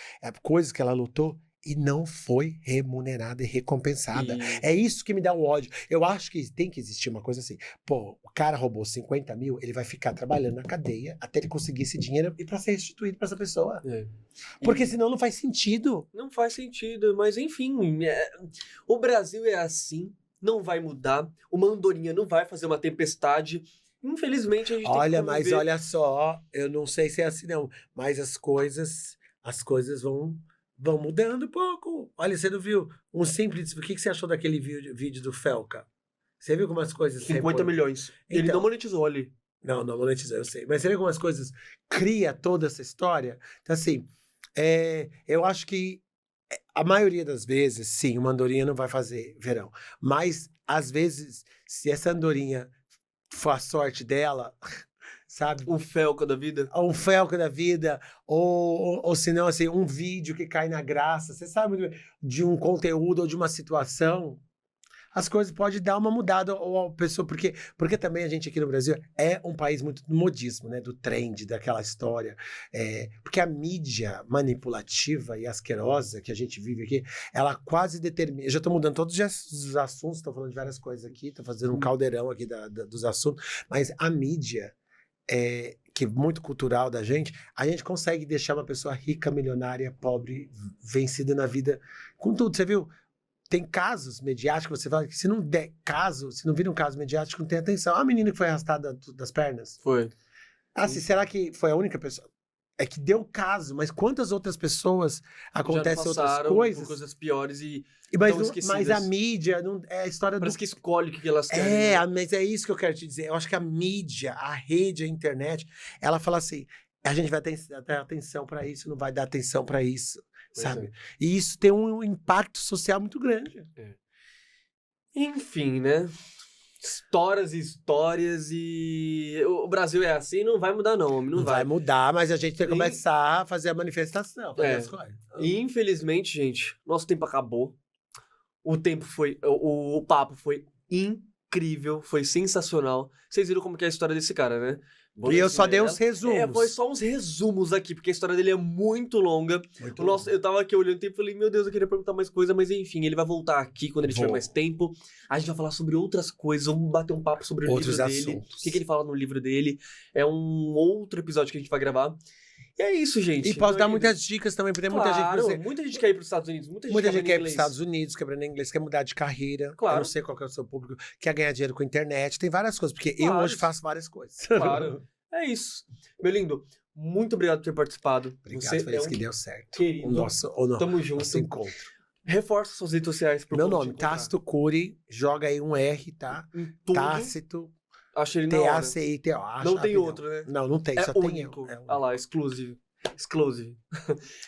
coisas que ela lutou e não foi remunerada e recompensada. É isso que me dá um ódio. Eu acho que tem que existir uma coisa assim. Pô, o cara roubou 50 mil, ele vai ficar trabalhando na cadeia até ele conseguir esse dinheiro e pra ser restituído pra essa pessoa. Porque senão não faz sentido. Não faz sentido, mas enfim, o Brasil é assim. Não vai mudar, uma andorinha não vai fazer uma tempestade. Infelizmente, a gente tem que conviver. Mas olha só, eu não sei se é assim não, mas as coisas vão mudando um pouco. Olha, você não viu um simples... O que você achou daquele vídeo do Felca? Você viu como as coisas... 50 milhões. Ele não monetizou ali. Não monetizou, eu sei. Mas você viu como as coisas cria toda essa história? Então assim, eu acho que a maioria das vezes, sim, uma andorinha não vai fazer verão. Mas, às vezes, se essa andorinha for a sorte dela, sabe? Um Felca da vida. Um Felca da vida, ou se não, assim, um vídeo que cai na graça, você sabe, de um conteúdo ou de uma situação, as coisas podem dar uma mudada, ou a pessoa, porque também a gente aqui no Brasil é um país muito do modismo, né, do trend, daquela história, porque a mídia manipulativa e asquerosa que a gente vive aqui, ela quase determina, eu já estou mudando todos os assuntos, estou falando de várias coisas aqui, estou fazendo um caldeirão aqui dos assuntos, mas a mídia, que é muito cultural da gente, a gente consegue deixar uma pessoa rica, milionária, pobre, vencida na vida com tudo. Você viu? Tem casos mediáticos, você fala que se não der caso, se não vira um caso mediático, não tem atenção. A menina que foi arrastada das pernas. Foi. Assim, será que foi a única pessoa? É que deu caso, mas quantas outras pessoas acontecem outras coisas? Coisas piores e Mas a mídia não, é a história parece que escolhe o que elas querem. Né? Mas é isso que eu quero te dizer. Eu acho que a mídia, a rede, a internet, ela fala assim: a gente vai dar atenção pra isso, não vai dar atenção pra isso, sabe? E isso tem um impacto social muito grande. Enfim, né? Histórias e histórias e... O Brasil é assim, não vai mudar não, homem, não vai. Vai mudar, mas a gente tem que começar a fazer a manifestação. E infelizmente, gente, nosso tempo acabou. O tempo foi... O papo foi incrível, foi sensacional. Vocês viram como que é a história desse cara, né? E eu só dei uns resumos. Foi só uns resumos aqui, porque a história dele é muito longa. Eu tava aqui olhando o tempo e falei, meu Deus, eu queria perguntar mais coisa, mas enfim, ele vai voltar aqui quando ele tiver mais tempo. A gente vai falar sobre outras coisas, vamos bater um papo sobre o livro dele. O que ele fala no livro dele. É um outro episódio que a gente vai gravar. E é isso, gente. E posso dar muitas dicas também, porque tem muita gente... Muita gente quer ir para os Estados Unidos. Muita gente quer ir para os Estados Unidos, quebrando inglês, quer mudar de carreira. Claro. Eu não sei qual que é o seu público. Quer ganhar dinheiro com a internet. Tem várias coisas, porque eu hoje faço várias coisas. Claro. É isso. Meu lindo, muito obrigado por ter participado. Obrigado, feliz que deu certo. Querido. Tamo junto. Nosso encontro. Reforça suas redes sociais. Meu nome, Tácito Cury. Joga aí um R, tá? Tácito. Achei ele T-A-C-I-T-O. Não tem outro, né? Não tem, só único. Tem eu. Ah lá, exclusive.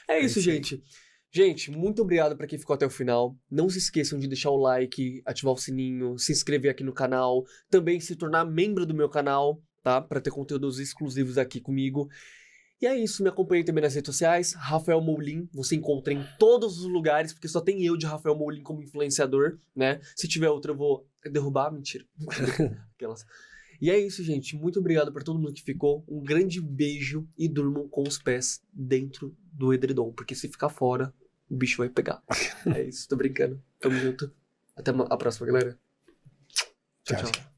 É isso, gente. Gente, muito obrigado pra quem ficou até o final. Não se esqueçam de deixar o like, ativar o sininho, se inscrever aqui no canal. Também se tornar membro do meu canal, tá? Pra ter conteúdos exclusivos aqui comigo. E é isso, me acompanhem também nas redes sociais, Rafael Moulin, você encontra em todos os lugares, porque só tem eu de Rafael Moulin como influenciador, né? Se tiver outro eu vou derrubar, mentira. Aquelas... E é isso, gente. Muito obrigado por todo mundo que ficou. Um grande beijo e durmam com os pés dentro do edredom, porque se ficar fora, o bicho vai pegar. É isso, tô brincando. Tamo junto. Até a próxima, galera. Tchau, tchau.